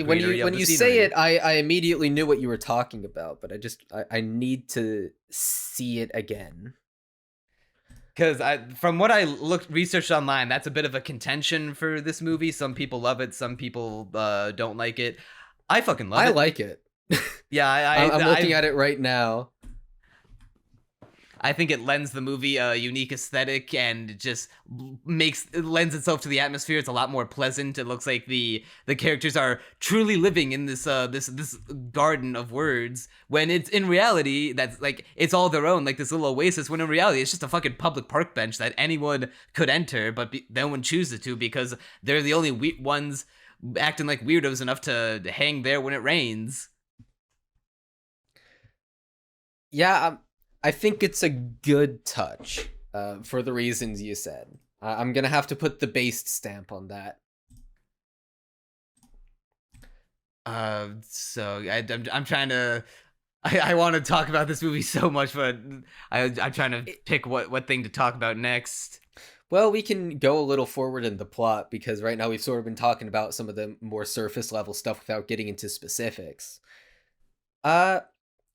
when greenery you of the you scenery. say it, I immediately knew what you were talking about, but I need to see it again. Because from what I researched online, that's a bit of a contention for this movie. Some people love it, some people don't like it. I fucking love it. I like it. Yeah, I'm looking at it right now. I think it lends the movie a unique aesthetic, and just lends itself to the atmosphere. It's a lot more pleasant. It looks like the characters are truly living in this this garden of words, when it's in reality that's like it's all their own, like this little oasis, when in reality it's just a fucking public park bench that anyone could enter, but no one chooses to because they're the only ones acting like weirdos enough to hang there when it rains. Yeah, I think it's a good touch, for the reasons you said. I'm gonna have to put the based stamp on that. So I'm trying to. I want to talk about this movie so much, but I'm trying to pick what thing to talk about next. Well, we can go a little forward in the plot, because right now we've sort of been talking about some of the more surface level stuff without getting into specifics.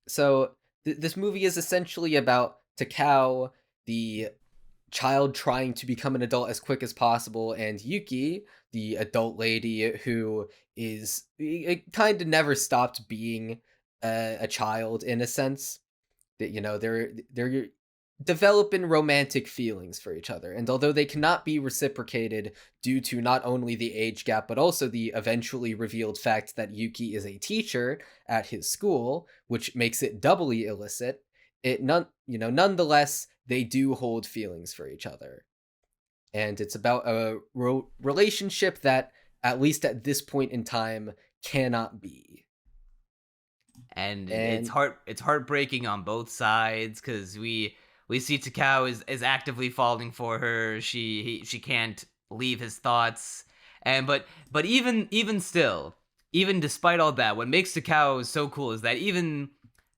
So this movie is essentially about Takao, the child trying to become an adult as quick as possible, and Yuki, the adult lady who is kind of never stopped being a child, in a sense. That, you know, they're developing romantic feelings for each other, and although they cannot be reciprocated due to not only the age gap but also the eventually revealed fact that Yuki is a teacher at his school, which makes it doubly illicit, nonetheless they do hold feelings for each other. And it's about a relationship that, at least at this point in time, cannot be. And it's heartbreaking on both sides, because we see Takao is actively falling for her. She can't leave his thoughts, and but even still, even despite all that, what makes Takao so cool is that even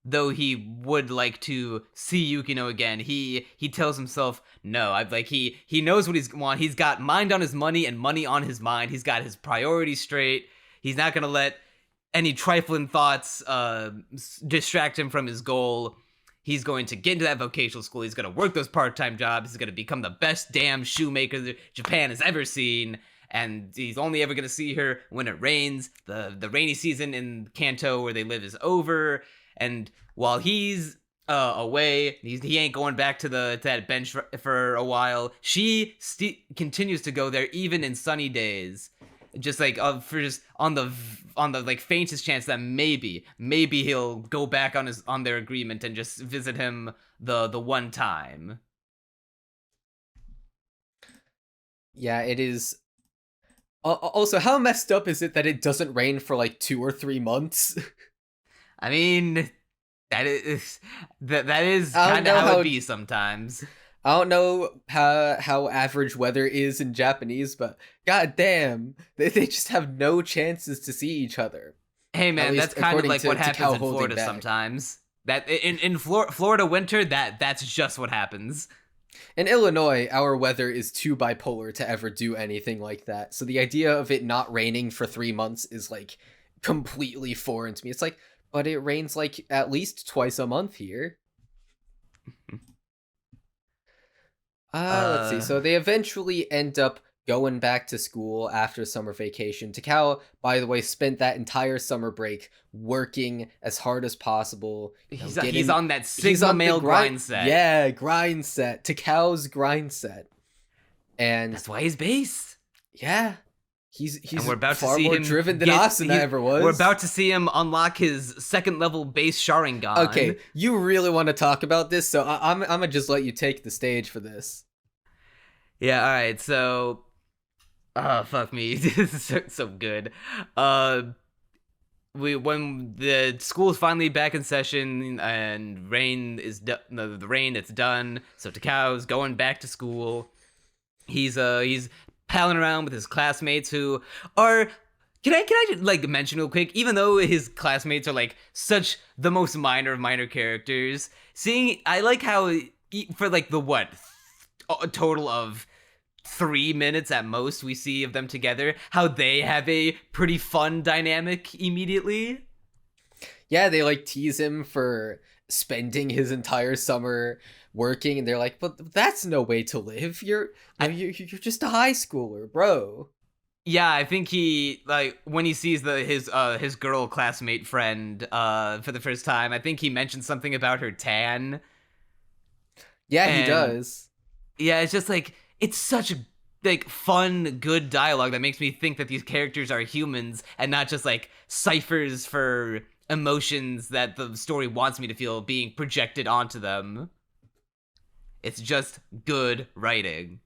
though he would like to see Yukino again, he tells himself no. He knows what he's want. He's got mind on his money and money on his mind. He's got his priorities straight. He's not gonna let any trifling thoughts distract him from his goal. he's going to get into that vocational school. He's going to work those part-time jobs. He's going to become the best damn shoemaker that Japan has ever seen. And he's only ever going to see her when it rains. The rainy season in Kanto where they live is over. And while he's away, he ain't going back to that bench for a while. She continues to go there even in sunny days, just like for just on the like faintest chance that maybe he'll go back on their agreement and just visit him the one time. Yeah, it is. Also, how messed up is it that it doesn't rain for like 2 or 3 months? I mean, that is kind of how it be sometimes. I don't know how average weather is in Japanese, but goddamn, they just have no chances to see each other. Hey man, that's kind of like what happens in Florida sometimes. That in Florida winter, that's just what happens. In Illinois, our weather is too bipolar to ever do anything like that. So the idea of it not raining for 3 months is like completely foreign to me. It's like, but it rains like at least twice a month here. Let's see. So they eventually end up going back to school after summer vacation. Takao, by the way, spent that entire summer break working as hard as possible. He's on that Sigma male grind set. Yeah, grind set. Takao's grind set. And that's why he's base. Yeah. He's and we're about far to see more him driven than Asuna ever was. We're about to see him unlock his 2nd level base Sharingan. Okay, you really want to talk about this, so I'm gonna just let you take the stage for this. Yeah, alright, so fuck me. This is so good. When the school is finally back in session and rain is the rain, it's done. So Takao's going back to school. He's palling around with his classmates who are. Can I just like mention real quick? Even though his classmates are like such the most minor of minor characters, I like how for like the a total of 3 minutes at most we see of them together, how they have a pretty fun dynamic immediately. Yeah, they like tease him for spending his entire summer working, and they're like, but that's no way to live. You're just a high schooler, bro. Yeah, I think he like when he sees his girl classmate friend for the first time, I think he mentioned something about her tan. Yeah, he does. Yeah, it's just like it's such like fun, good dialogue that makes me think that these characters are humans and not just like ciphers for emotions that the story wants me to feel being projected onto them. It's just good writing.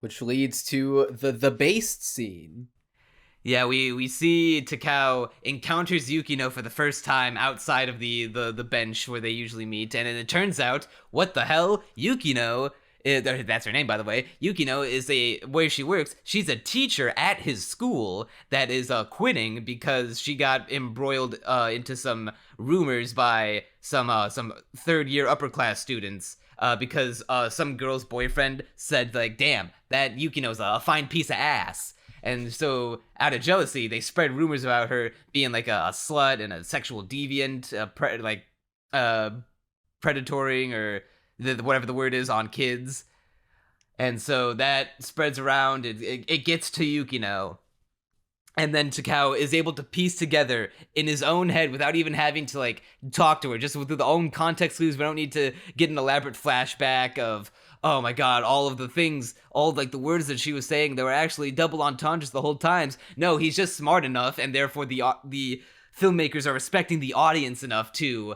Which leads to the based scene. Yeah, we see Takao encounters Yukino for the first time outside of the bench where they usually meet, and it turns out, what the hell, Yukino, that's her name by the way, Yukino is where she works, she's a teacher at his school that is quitting because she got embroiled into some rumors by some third-year upper-class students. Because some girl's boyfriend said, like, damn, that Yukino's a fine piece of ass. And so, out of jealousy, they spread rumors about her being, like, a slut and a sexual deviant, predatoring, or whatever the word is, on kids. And so that spreads around, it gets to Yukino. And then Takao is able to piece together in his own head without even having to like talk to her, just with the own context clues. We don't need to get an elaborate flashback of, oh my god, all of the things, all like the words that she was saying that were actually double entendres the whole times. No, he's just smart enough, and therefore the filmmakers are respecting the audience enough to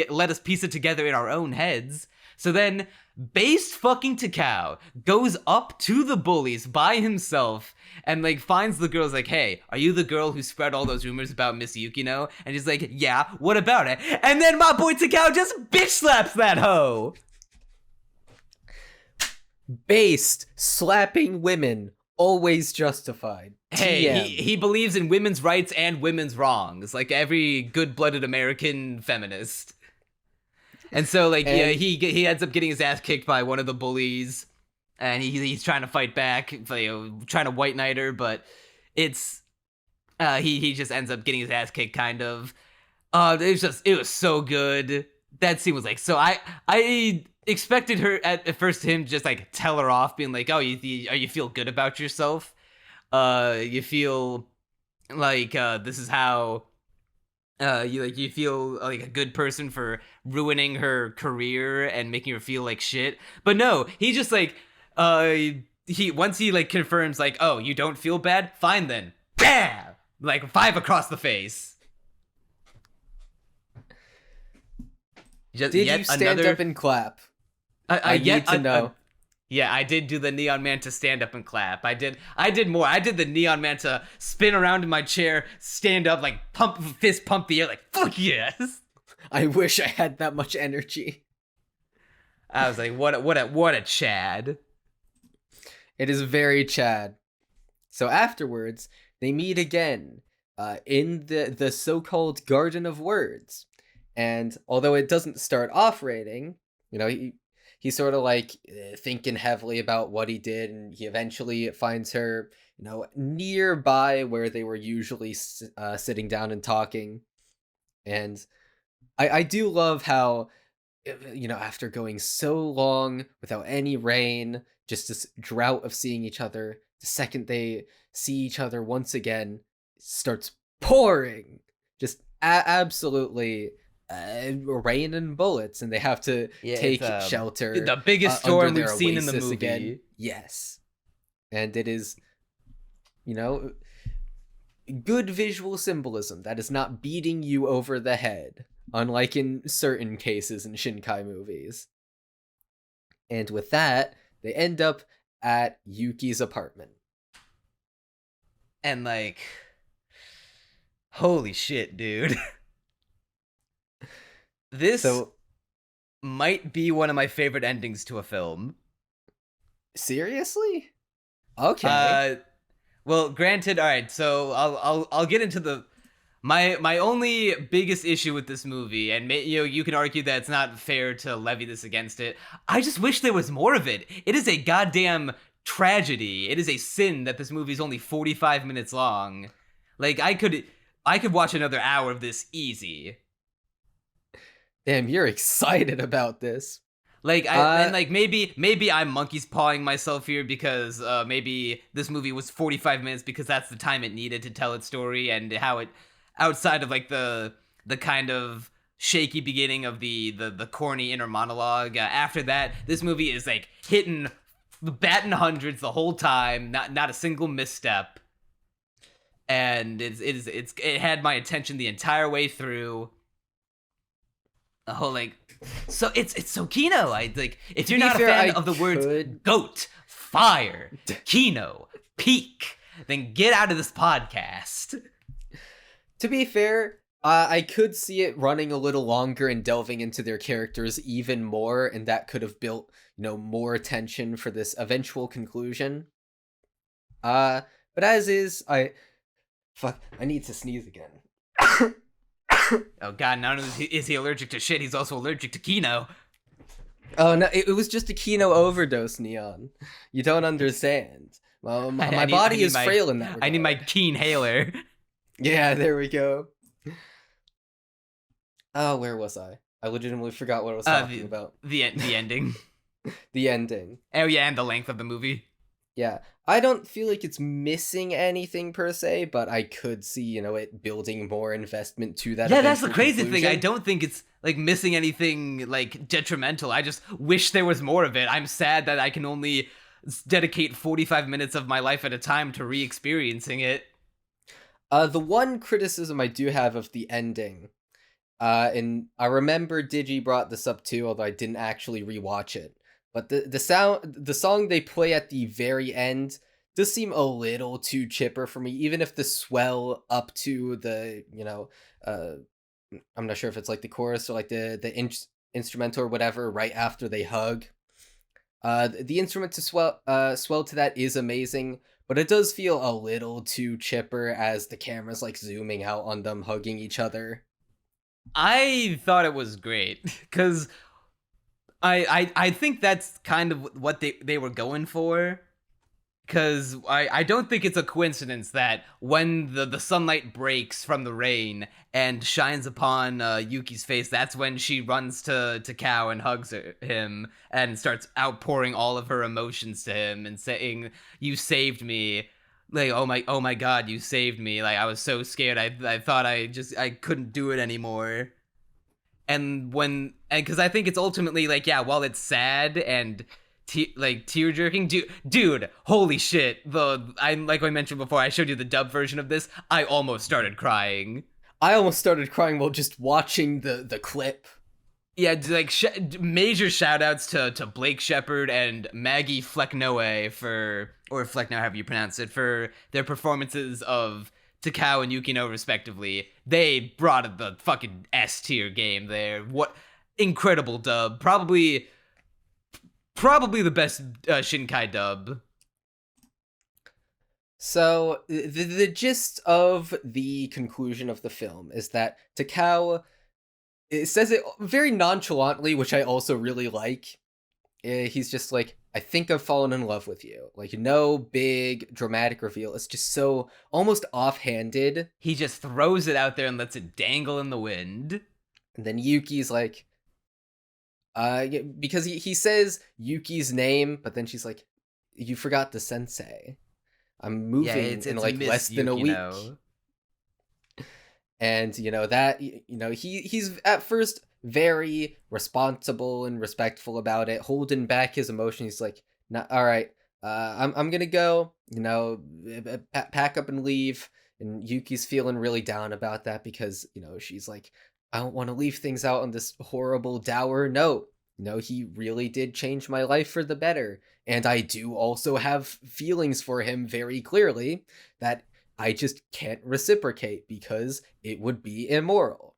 let us piece it together in our own heads. So then, based fucking Takao goes up to the bullies by himself and like finds the girls like, hey, are you the girl who spread all those rumors about Miss Yukino? And he's like, yeah, what about it? And then my boy Takao just bitch slaps that hoe. Based slapping women, always justified. Hey, he believes in women's rights and women's wrongs, like every good-blooded American feminist. And so, like, yeah, he ends up getting his ass kicked by one of the bullies, and he's trying to fight back, trying to white knight her, but it's he just ends up getting his ass kicked, kind of. It was so good. that scene was like, so I expected her at first him just like tell her off, being like, oh, you feel good about yourself, you feel like this is how you feel like a good person for ruining her career and making her feel like shit. But no, he just like he once he like confirms like, oh, you don't feel bad, fine then, bam, like 5 across the face. Did you stand up and clap? I need to know. Yeah, I did do the Neon Man to stand up and clap. I did more. I did the Neon Man to spin around in my chair, stand up, like fist pump the air, like fuck yes. I wish I had that much energy. I was like, what a Chad. It is very Chad. So afterwards, they meet again in the so-called Garden of Words. And although it doesn't start off raining, you know, he's sort of like thinking heavily about what he did, and he eventually finds her, you know, nearby where they were usually sitting down and talking. And I do love how, you know, after going so long without any rain, just this drought of seeing each other, the second they see each other once again, it starts pouring. Just absolutely rain and bullets, and they have to take shelter. The biggest storm we've seen in the movie. Again. Yes. And it is, you know, good visual symbolism that is not beating you over the head, unlike in certain cases in Shinkai movies. And with that, they end up at Yuki's apartment. And like, holy shit, dude. This might be one of my favorite endings to a film. Seriously? Okay. Well, granted, all right. So I'll get into my only biggest issue with this movie, and you can argue that it's not fair to levy this against it. I just wish there was more of it. It is a goddamn tragedy. It is a sin that this movie is only 45 minutes long. Like I could watch another hour of this easy. Damn, you're excited about this. Like, and like maybe I'm monkey's pawing myself here because maybe this movie was 45 minutes because that's the time it needed to tell its story, and how it, outside of like the kind of shaky beginning of the corny inner monologue, after that, this movie is like hitting the batting hundreds the whole time, not a single misstep, and it had my attention the entire way through. The whole like, so it's so Kino. I like, if you're not a fan of the words goat, fire, Kino, peak, then get out of this podcast. To be fair, I could see it running a little longer and delving into their characters even more, and that could have built, you know, more tension for this eventual conclusion. But as is, I need to sneeze again. Oh god, not only is he allergic to shit, he's also allergic to Kino. Oh no, it was just a Kino overdose, Neon. You don't understand. Well, my body is frail in that regard. I need my keen hailer. Yeah, there we go. Oh, where was I? I legitimately forgot what I was talking about. The ending. The ending. Oh yeah, and the length of the movie. Yeah, I don't feel like it's missing anything per se, but I could see, you know, it building more investment to that. Yeah, that's the crazy thing. I don't think it's like missing anything like detrimental. I just wish there was more of it. I'm sad that I can only dedicate 45 minutes of my life at a time to re-experiencing it. The one criticism I do have of the ending, and I remember Digi brought this up too, although I didn't actually rewatch it. But the song they play at the very end does seem a little too chipper for me, even if the swell up to the, you know, I'm not sure if it's like the chorus or like the instrumental or whatever right after they hug. The instrument to swell to that is amazing, but it does feel a little too chipper as the camera's like zooming out on them hugging each other. I thought it was great because I think that's kind of what they were going for. Because I don't think it's a coincidence that when the sunlight breaks from the rain and shines upon Yuki's face, that's when she runs to Kao and hugs him and starts outpouring all of her emotions to him and saying, "You saved me." Like, oh my god, you saved me. Like, I was so scared. I thought I couldn't do it anymore. And because I think it's ultimately like, yeah, while it's sad and like tear jerking, dude, holy shit. I like I mentioned before, I showed you the dub version of this. I almost started crying. I almost started crying while just watching the clip. Yeah, like major shout outs to Blake Shepard and Maggie Flecknoe or Flecknoe, however you pronounce it, for their performances of Takao and Yukino respectively. They brought the fucking S tier game there. What incredible dub. Probably the best Shinkai dub. So the gist of the conclusion of the film is that Takao, it says it very nonchalantly, which I also really like. He's just like, I think I've fallen in love with you. Like, no big dramatic reveal. It's just so almost offhanded. He just throws it out there and lets it dangle in the wind. And then Yuki's like, because he says Yuki's name, but then she's like, you forgot the sensei. I'm moving it's in like Miss less than a week. And that he's at first very responsible and respectful about it, holding back his emotions. He's like, nah, all right, I'm gonna go, pack up and leave. And Yuki's feeling really down about that because she's like, I don't want to leave things out on this horrible dour note. He really did change my life for the better. And I do also have feelings for him very clearly that I just can't reciprocate because it would be immoral.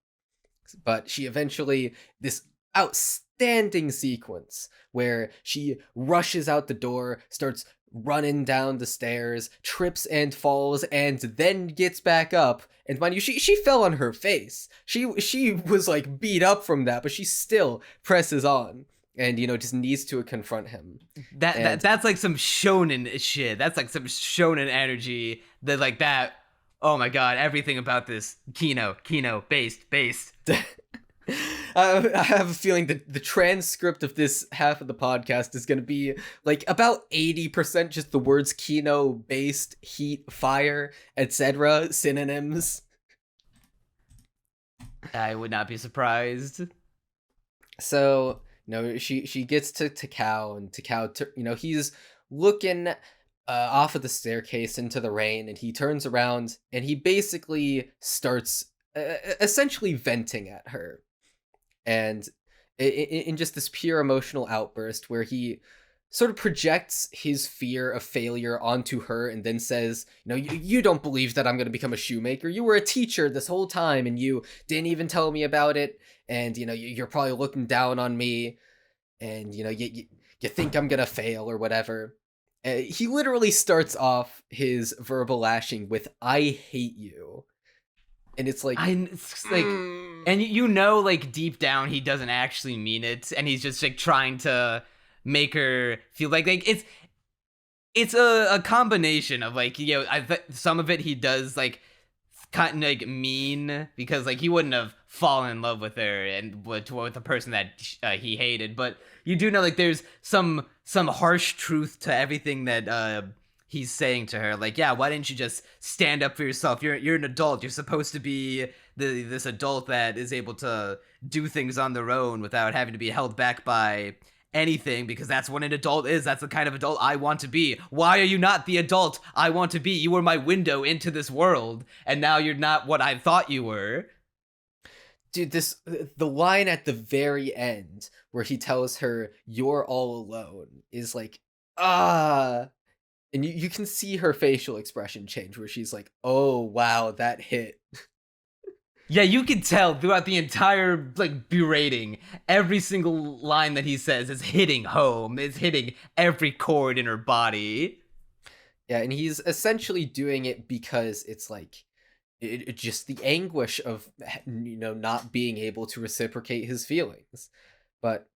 But she eventually, this outstanding sequence where she rushes out the door, starts running down the stairs, trips and falls, and then gets back up. And mind you, she fell on her face. She was like beat up from that, but she still presses on and just needs to confront him. That's like some shonen shit. That's like some shonen energy that like that. Oh my god, everything about this Kino based. I have a feeling that the transcript of this half of the podcast is going to be like about 80% just the words Kino, based, heat, fire, etc. synonyms. I would not be surprised. So, she gets to Takao, and Takao, he's looking off of the staircase into the rain, and he turns around and he basically starts essentially venting at her. And in just this pure emotional outburst where he sort of projects his fear of failure onto her and then says, you don't believe that I'm going to become a shoemaker. You were a teacher this whole time and you didn't even tell me about it. And, you're probably looking down on me and, you think I'm going to fail or whatever. He literally starts off his verbal lashing with, I hate you. And it's like, and like deep down he doesn't actually mean it, and he's just like trying to make her feel like it's a combination of like some of it he does like kind of like mean because like he wouldn't have fallen in love with her and with a person that he hated, but you do know like there's some harsh truth to everything that he's saying to her, like, yeah, why didn't you just stand up for yourself? You're an adult. You're supposed to be this adult that is able to do things on their own without having to be held back by anything, because that's what an adult is. That's the kind of adult I want to be. Why are you not the adult I want to be? You were my window into this world, and now you're not what I thought you were. Dude, the line at the very end where he tells her, you're all alone, is like, and you can see her facial expression change where she's like, oh, wow, that hit. Yeah, you can tell throughout the entire, like, berating, every single line that he says is hitting home. It's hitting every chord in her body. Yeah, and he's essentially doing it because it's like, it just the anguish of, not being able to reciprocate his feelings. But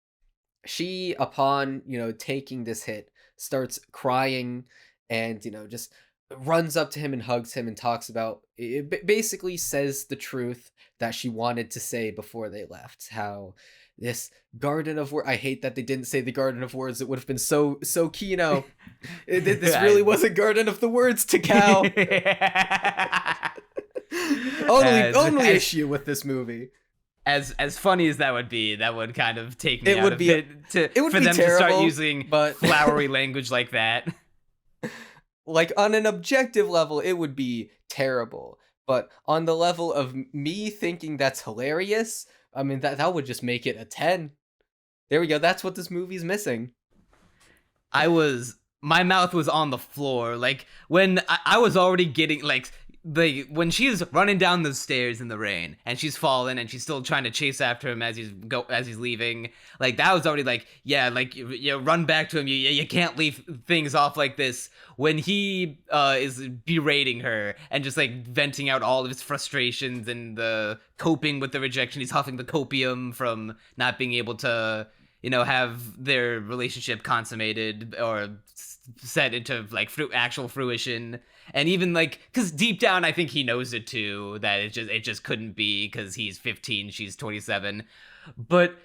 she, upon, taking this hit, starts crying and just runs up to him and hugs him and talks about it, basically says the truth that she wanted to say before they left, how this garden of words, I hate that they didn't say the garden of words, it would have been so Kino. This really was a garden of the words to Cow. only issue with this movie. As funny as that would be, that would kind of take me It out would of be- it would for be them to terrible, start using but flowery language like that. like on an objective level, it would be terrible. But on the level of me thinking that's hilarious, I mean that would just make it a 10. There we go. That's what this movie's missing. My mouth was on the floor. Like when I was already getting like when she's running down the stairs in the rain and she's fallen and she's still trying to chase after him as he's leaving. Like that was already like, yeah, like you run back to him. You can't leave things off like this. When he is berating her and just like venting out all of his frustrations and the coping with the rejection, he's huffing the copium from not being able to, have their relationship consummated or set into like actual fruition. And even like, because deep down I think he knows it too, that it just couldn't be, because he's 15, she's 27. But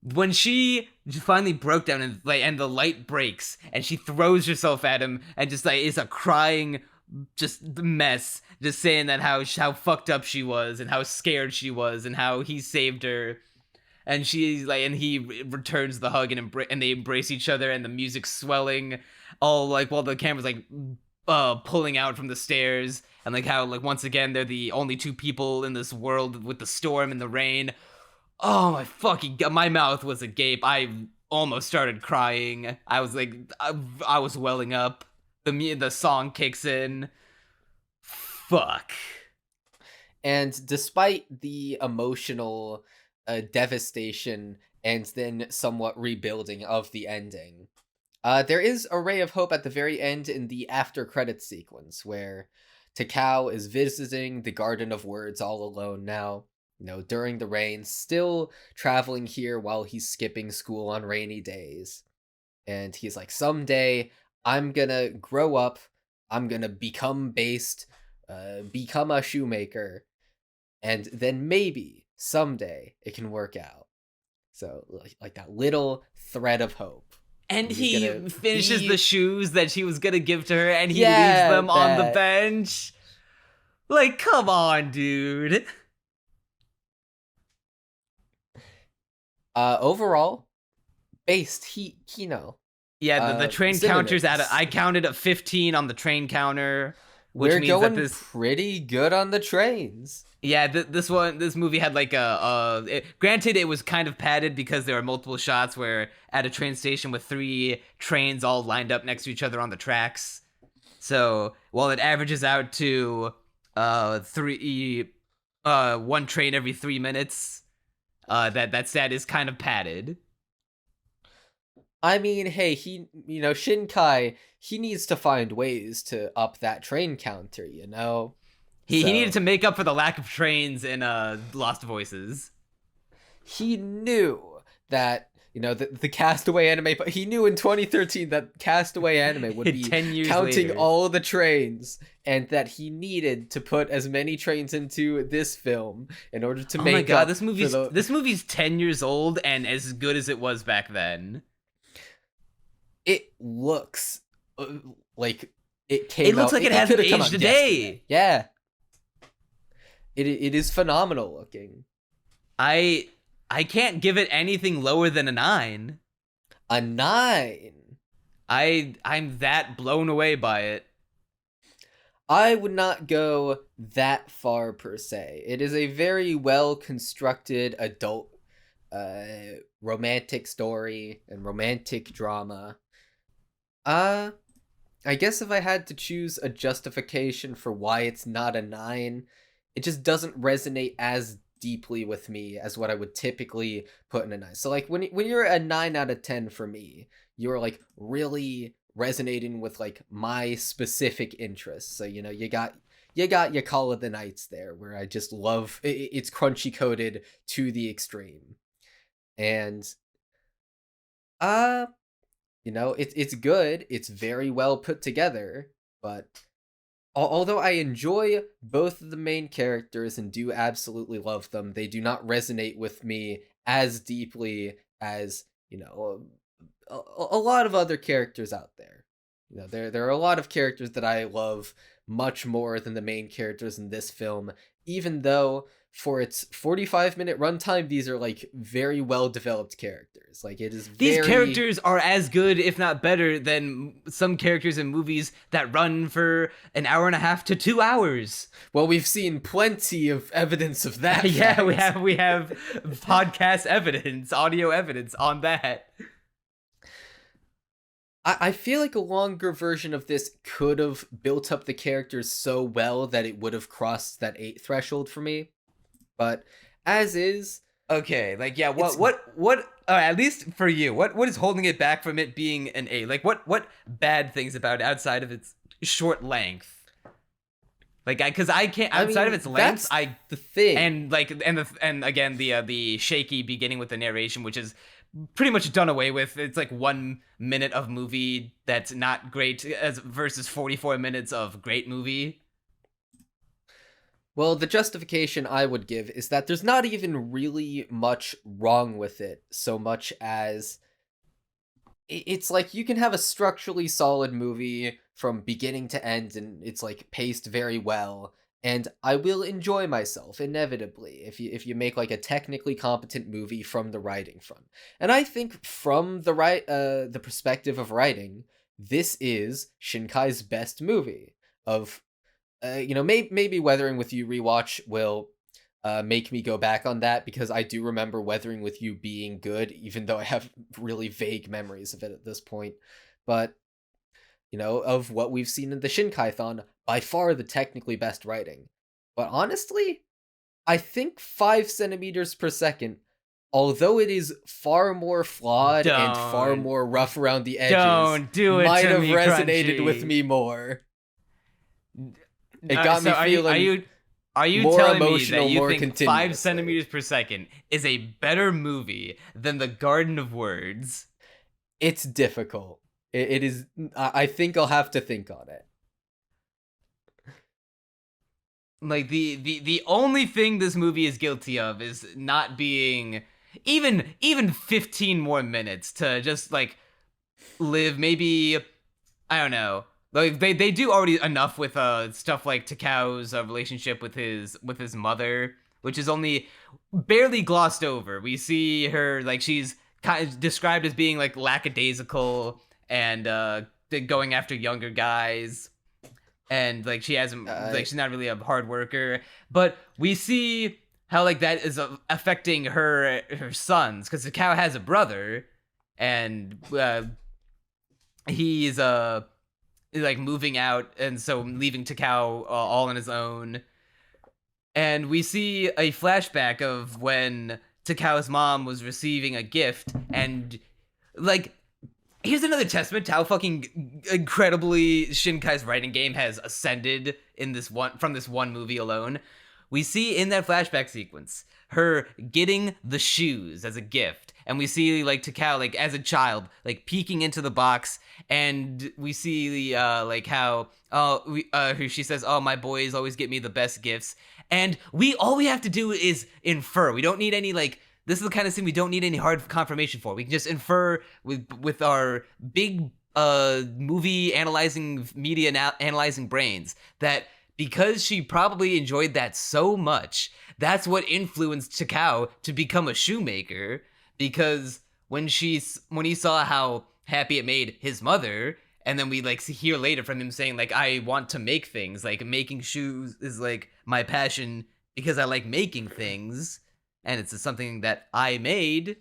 when she finally broke down and the light breaks and she throws herself at him and just like is a crying just mess, just saying that how fucked up she was and how scared she was and how he saved her. And she's like, and he returns the hug and they embrace each other, and the music's swelling, all like while the camera's like pulling out from the stairs, and like how like once again they're the only two people in this world with the storm and the rain. Oh my fucking god, my mouth was agape. I almost started crying. I was like, I was welling up. The song kicks in. Fuck. And despite the emotional devastation and then somewhat rebuilding of the ending, there is a ray of hope at the very end in the after credits sequence, where Takao is visiting the Garden of Words all alone now, during the rain, still traveling here while he's skipping school on rainy days. And he's like, someday I'm gonna grow up, I'm gonna become based, become a shoemaker, and then maybe someday it can work out. So like that little thread of hope. And he finishes the shoes that she was gonna give to her, and he leaves them on the bench. Like, come on, dude. Overall, based Kino. Yeah, the train counters I counted at 15 on the train counter, which We're means going that this pretty good on the trains. Yeah, this movie had like granted it was kind of padded because there were multiple shots where at a train station with 3 trains all lined up next to each other on the tracks. So while it averages out to one train every 3 minutes, that stat is kind of padded. I mean, hey, Shinkai, he needs to find ways to up that train counter, He needed to make up for the lack of trains in Lost Voices. He knew that, the Castaway Anime, but he knew in 2013 that Castaway Anime would be 10 years counting later. all the trains, and that he needed to put as many trains into this film in order to make up. This movie's 10 years old and as good as it was back then. It looks like it came out. It looks like it hasn't aged today. Yeah. It is phenomenal looking. I can't give it anything lower than a 9. A 9? I'm that blown away by it. I would not go that far per se. It is a very well constructed adult romantic story and romantic drama. I guess if I had to choose a justification for why it's not a 9, it just doesn't resonate as deeply with me as what I would typically put in a 9. So like when you're a 9 out of 10 for me, you're like really resonating with like my specific interests. So you got your Call of the Nights there, where I just love it's crunchy coded to the extreme. And it's good, it's very well put together, But although I enjoy both of the main characters and do absolutely love them, they do not resonate with me as deeply as, a lot of other characters out there. There are a lot of characters that I love much more than the main characters in this film, even though for its 45-minute runtime, these are like very well developed characters. Like it is These characters are as good, if not better, than some characters in movies that run for an hour and a half to 2 hours. Well, we've seen plenty of evidence of that. Yeah, we have podcast evidence, audio evidence on that. I feel like a longer version of this could have built up the characters so well that it would have crossed that 8 threshold for me. But as is, okay, like yeah, what at least for you, what is holding it back from it being an 8? Like what bad things about it outside of its short length? Like because I can't outside of its length, the thing. And again the shaky beginning with the narration, which is pretty much done away with. It's like 1 minute of movie that's not great as versus 44 minutes of great movie. Well, the justification I would give is that there's not even really much wrong with it, so much as it's like you can have a structurally solid movie from beginning to end and it's like paced very well, and I will enjoy myself inevitably if you make like a technically competent movie from the writing front. And I think from the perspective of writing, this is Shinkai's best movie of maybe Weathering with You rewatch will make me go back on that, because I do remember Weathering with You being good, even though I have really vague memories of it at this point. But, of what we've seen in the Shinkai-thon, by far the technically best writing. But honestly, I think 5 centimeters per second, although it is far more flawed and far more rough around the edges, might have resonated with me more. It got me feeling are you more telling emotional, me that more you think 5 centimeters per second is a better movie than The Garden of Words? It's difficult. It is. I think I'll have to think on it. Like the only thing this movie is guilty of is not being even 15 more minutes to just like live. Maybe I don't know. Like they do already enough with stuff like Takao's relationship with his mother, which is only barely glossed over. We see her like she's kind of described as being like lackadaisical and going after younger guys, and like she hasn't like she's not really a hard worker. But we see how like that is affecting her sons, because Takao has a brother, and he's like moving out, and so leaving Takao all on his own. And we see a flashback of when Takao's mom was receiving a gift, and like here's another testament to how fucking incredibly Shinkai's writing game has ascended in from this one movie alone. We see in that flashback sequence her getting the shoes as a gift, and we see like Takao like as a child like peeking into the box, and we see like how she says, "Oh, my boys always get me the best gifts," and all we have to do is infer. We don't need any like. This is the kind of thing we don't need any hard confirmation for. We can just infer with our big movie analyzing, media analyzing brains that because she probably enjoyed that so much, that's what influenced Takao to become a shoemaker. Because when he saw how happy it made his mother, and then we like hear later from him saying like, I want to make things, like making shoes is like my passion because I like making things, and it's something that I made.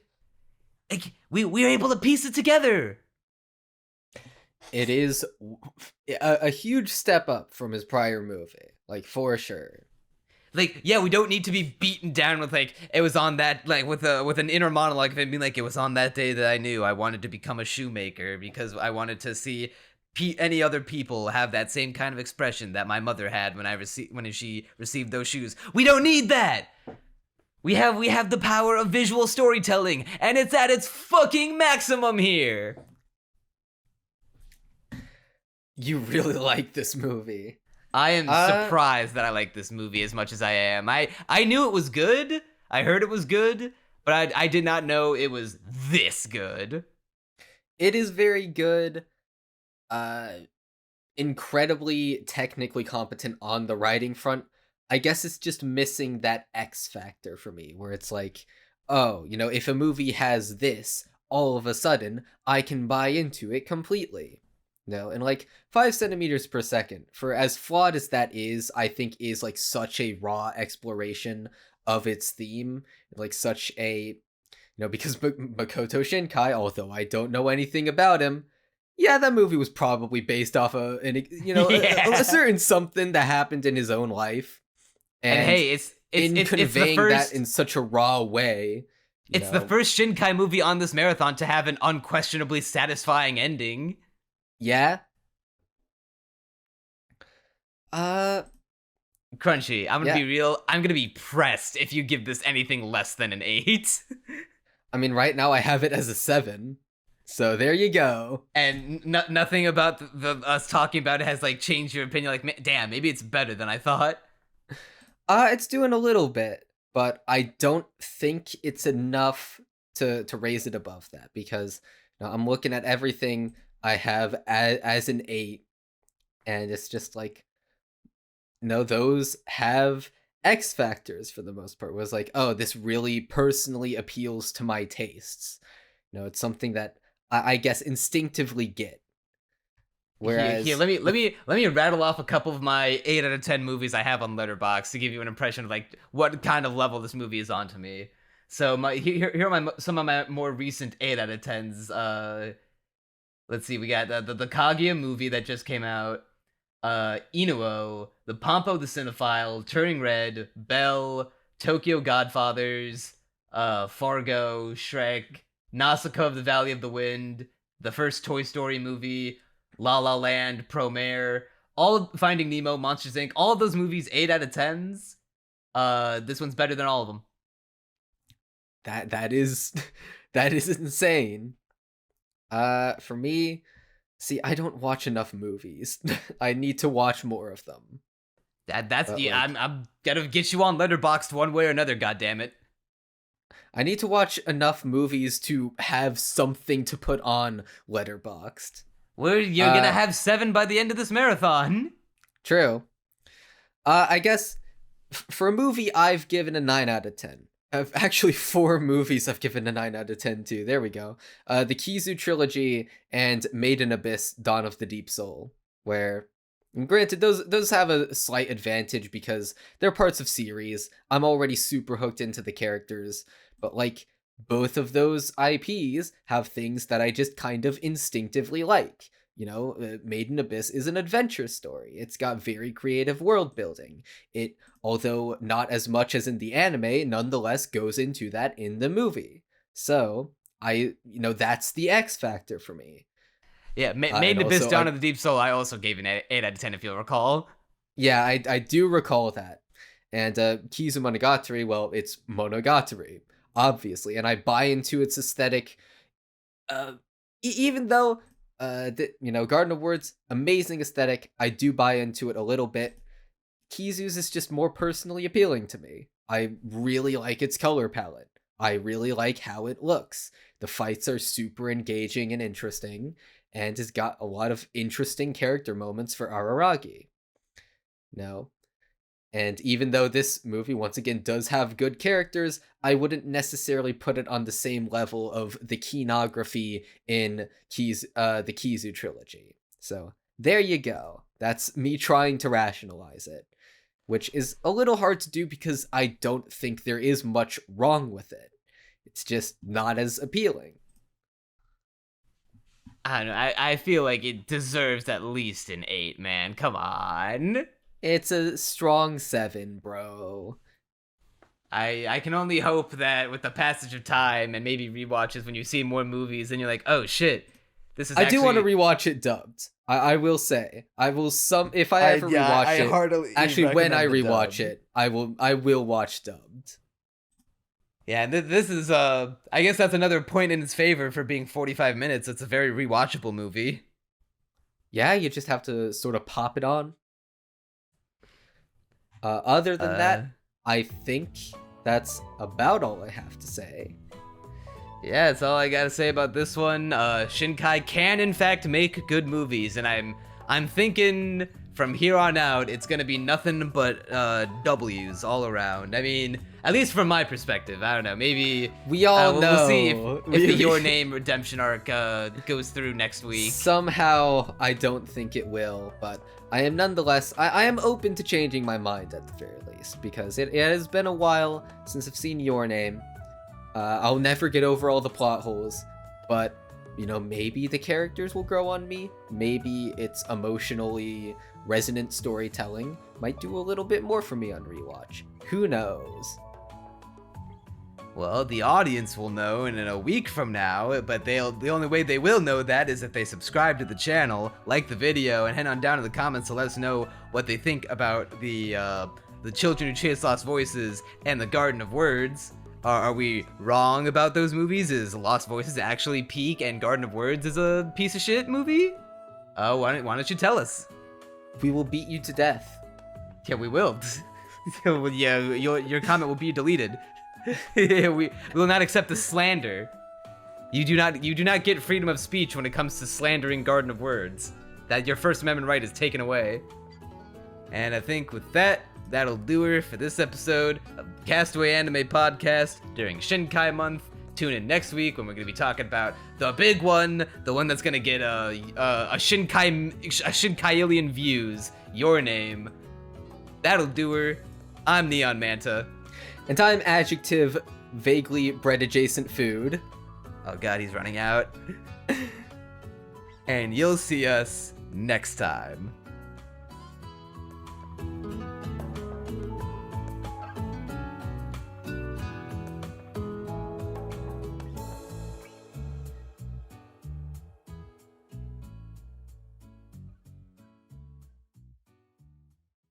Like we were able to piece it together. It is a huge step up from his prior movie, like for sure. Like, yeah, we don't need to be beaten down with like it was on that like with an inner monologue of it being like it was on that day that I knew I wanted to become a shoemaker because I wanted to see any other people have that same kind of expression that my mother had when she received those shoes. We don't need that. We have the power of visual storytelling, and it's at its fucking maximum here. You really like this movie. I am Uh, surprised that I like this movie as much as I am. I knew it was good. I heard it was good, but I did not know it was this good. it is very good. Uh, Incredibly technically competent on the writing front. I guess it's just missing that X factor for me, where it's like, oh, if a movie has this, all of a sudden I can buy into it completely. And like 5 centimeters per second, for as flawed as that is, I think is like such a raw exploration of its theme, like such a because Makoto Shinkai, although I don't know anything about him, yeah, that movie was probably based off a Yeah. certain something that happened in his own life, And and hey, it's in it's the conveying that first in such a raw way, you it's the know, first Shinkai movie on this marathon to have an unquestionably satisfying ending. yeah, uh, Crunchy, I'm gonna yeah. be real. I'm gonna be pressed if you give this anything less than an 8. I mean, right now I have it as a 7, so there you go. And nothing about us talking about it has like changed your opinion. Like, damn, maybe it's better than I thought. It's doing a little bit, but I don't think it's enough to raise it above that because I'm looking at everything I have as an 8, and it's just like those have X factors for the most part. It was like, oh, this really personally appeals to my tastes. It's something that I guess instinctively get. Here, Whereas, let me rattle off a couple of my 8 out of 10 movies I have on Letterboxd to give you an impression of like what kind of level this movie is on to me. So here are some of my more recent 8 out of 10s. Let's see, we got the Kaguya movie that just came out, Inuo, The Pompo the Cinephile, Turning Red, Belle, Tokyo Godfathers, Fargo, Shrek, Nausicaa of the Valley of the Wind, the first Toy Story movie, La La Land, Promare, all of Finding Nemo, Monsters Inc. All of those movies, 8 out of 10s. This one's better than all of them. that is that is insane. For me, see, I don't watch enough movies. I need to watch more of them. That's But yeah. like, I'm gonna get you on Letterboxd one way or another. God damn it. I need to watch enough movies to have something to put on Letterboxd. You're gonna have 7 by the end of this marathon. True. I guess for a movie I've given a 9 out of 10. Actually 4 movies I've given a 9 out of 10 to. There we go. The Kizu trilogy and Maid in Abyss: Dawn of the Deep Soul, where granted those have a slight advantage because they're parts of series. I'm already super hooked into the characters, but like both of those IPs have things that I just kind of instinctively like. Made in Abyss is an adventure story. It's got very creative world building. It, although not as much as in the anime, nonetheless goes into that in the movie. So that's the X factor for me. Yeah, Made And in Abyss, also, Dawn of the Deep Soul. I also gave an 8 out of 10 if you'll recall. yeah, I do recall that. And Kizu Monogatari, well, it's Monogatari, obviously, and I buy into its aesthetic. Even though Garden of Words, amazing aesthetic, I do buy into it a little bit. Kizu's is just more personally appealing to me. I really like its color palette. I really like how it looks. The fights are super engaging and interesting, and has got a lot of interesting character moments for Araragi. No. And even though this movie, once again, does have good characters, I wouldn't necessarily put it on the same level of the kinography in the Kizu trilogy. So there you go. That's me trying to rationalize it, which is a little hard to do because I don't think there is much wrong with it. It's just not as appealing. I don't know. I feel like it deserves at least an 8, man. Come on. It's a strong 7, bro. I can only hope that with the passage of time and maybe rewatches when you see more movies, then you're like, oh shit, this is. I do want to rewatch it dubbed. I will say I will if I ever rewatch it. Actually, when I rewatch it, I will watch dubbed. Yeah, this is I guess that's another point in its favor for being 45 minutes. It's a very rewatchable movie. yeah, you just have to sort of pop it on. Other than that, I think that's about all I have to say. Yeah, that's all I gotta say about this one. Shinkai can in fact make good movies, and I'm thinking from here on out it's gonna be nothing but W's all around. I mean, at least from my perspective. I don't know. Maybe We all know. We'll see if the Your Name redemption arc goes through next week. Somehow, I don't think it will, but I am nonetheless. I am open to changing my mind at the very least, because it has been a while since I've seen Your Name. I'll never get over all the plot holes, but maybe the characters will grow on me. Maybe its emotionally resonant storytelling might do a little bit more for me on rewatch. Who knows? Well, the audience will know in a week from now, but the only way they will know that is if they subscribe to the channel, like the video, and head on down to the comments to let us know what they think about the Children Who Chase Lost Voices and the Garden of Words. Are we wrong about those movies? Is Lost Voices actually peak and Garden of Words is a piece of shit movie? Why don't you tell us? We will beat you to death. Yeah, we will. Yeah, your comment will be deleted. We will not accept the slander. You do not get freedom of speech when it comes to slandering Garden of Words. That your First Amendment right is taken away. And I think with that, that'll do her for this episode of Castaway Anime Podcast during Shinkai Month. Tune in next week when we're going to be talking about the big one, the one that's going to get a Shinkai-illion views, Your Name. That'll do her. I'm Neon Manta. And I'm adjective vaguely bread adjacent food. Oh god, he's running out. And you'll see us next time.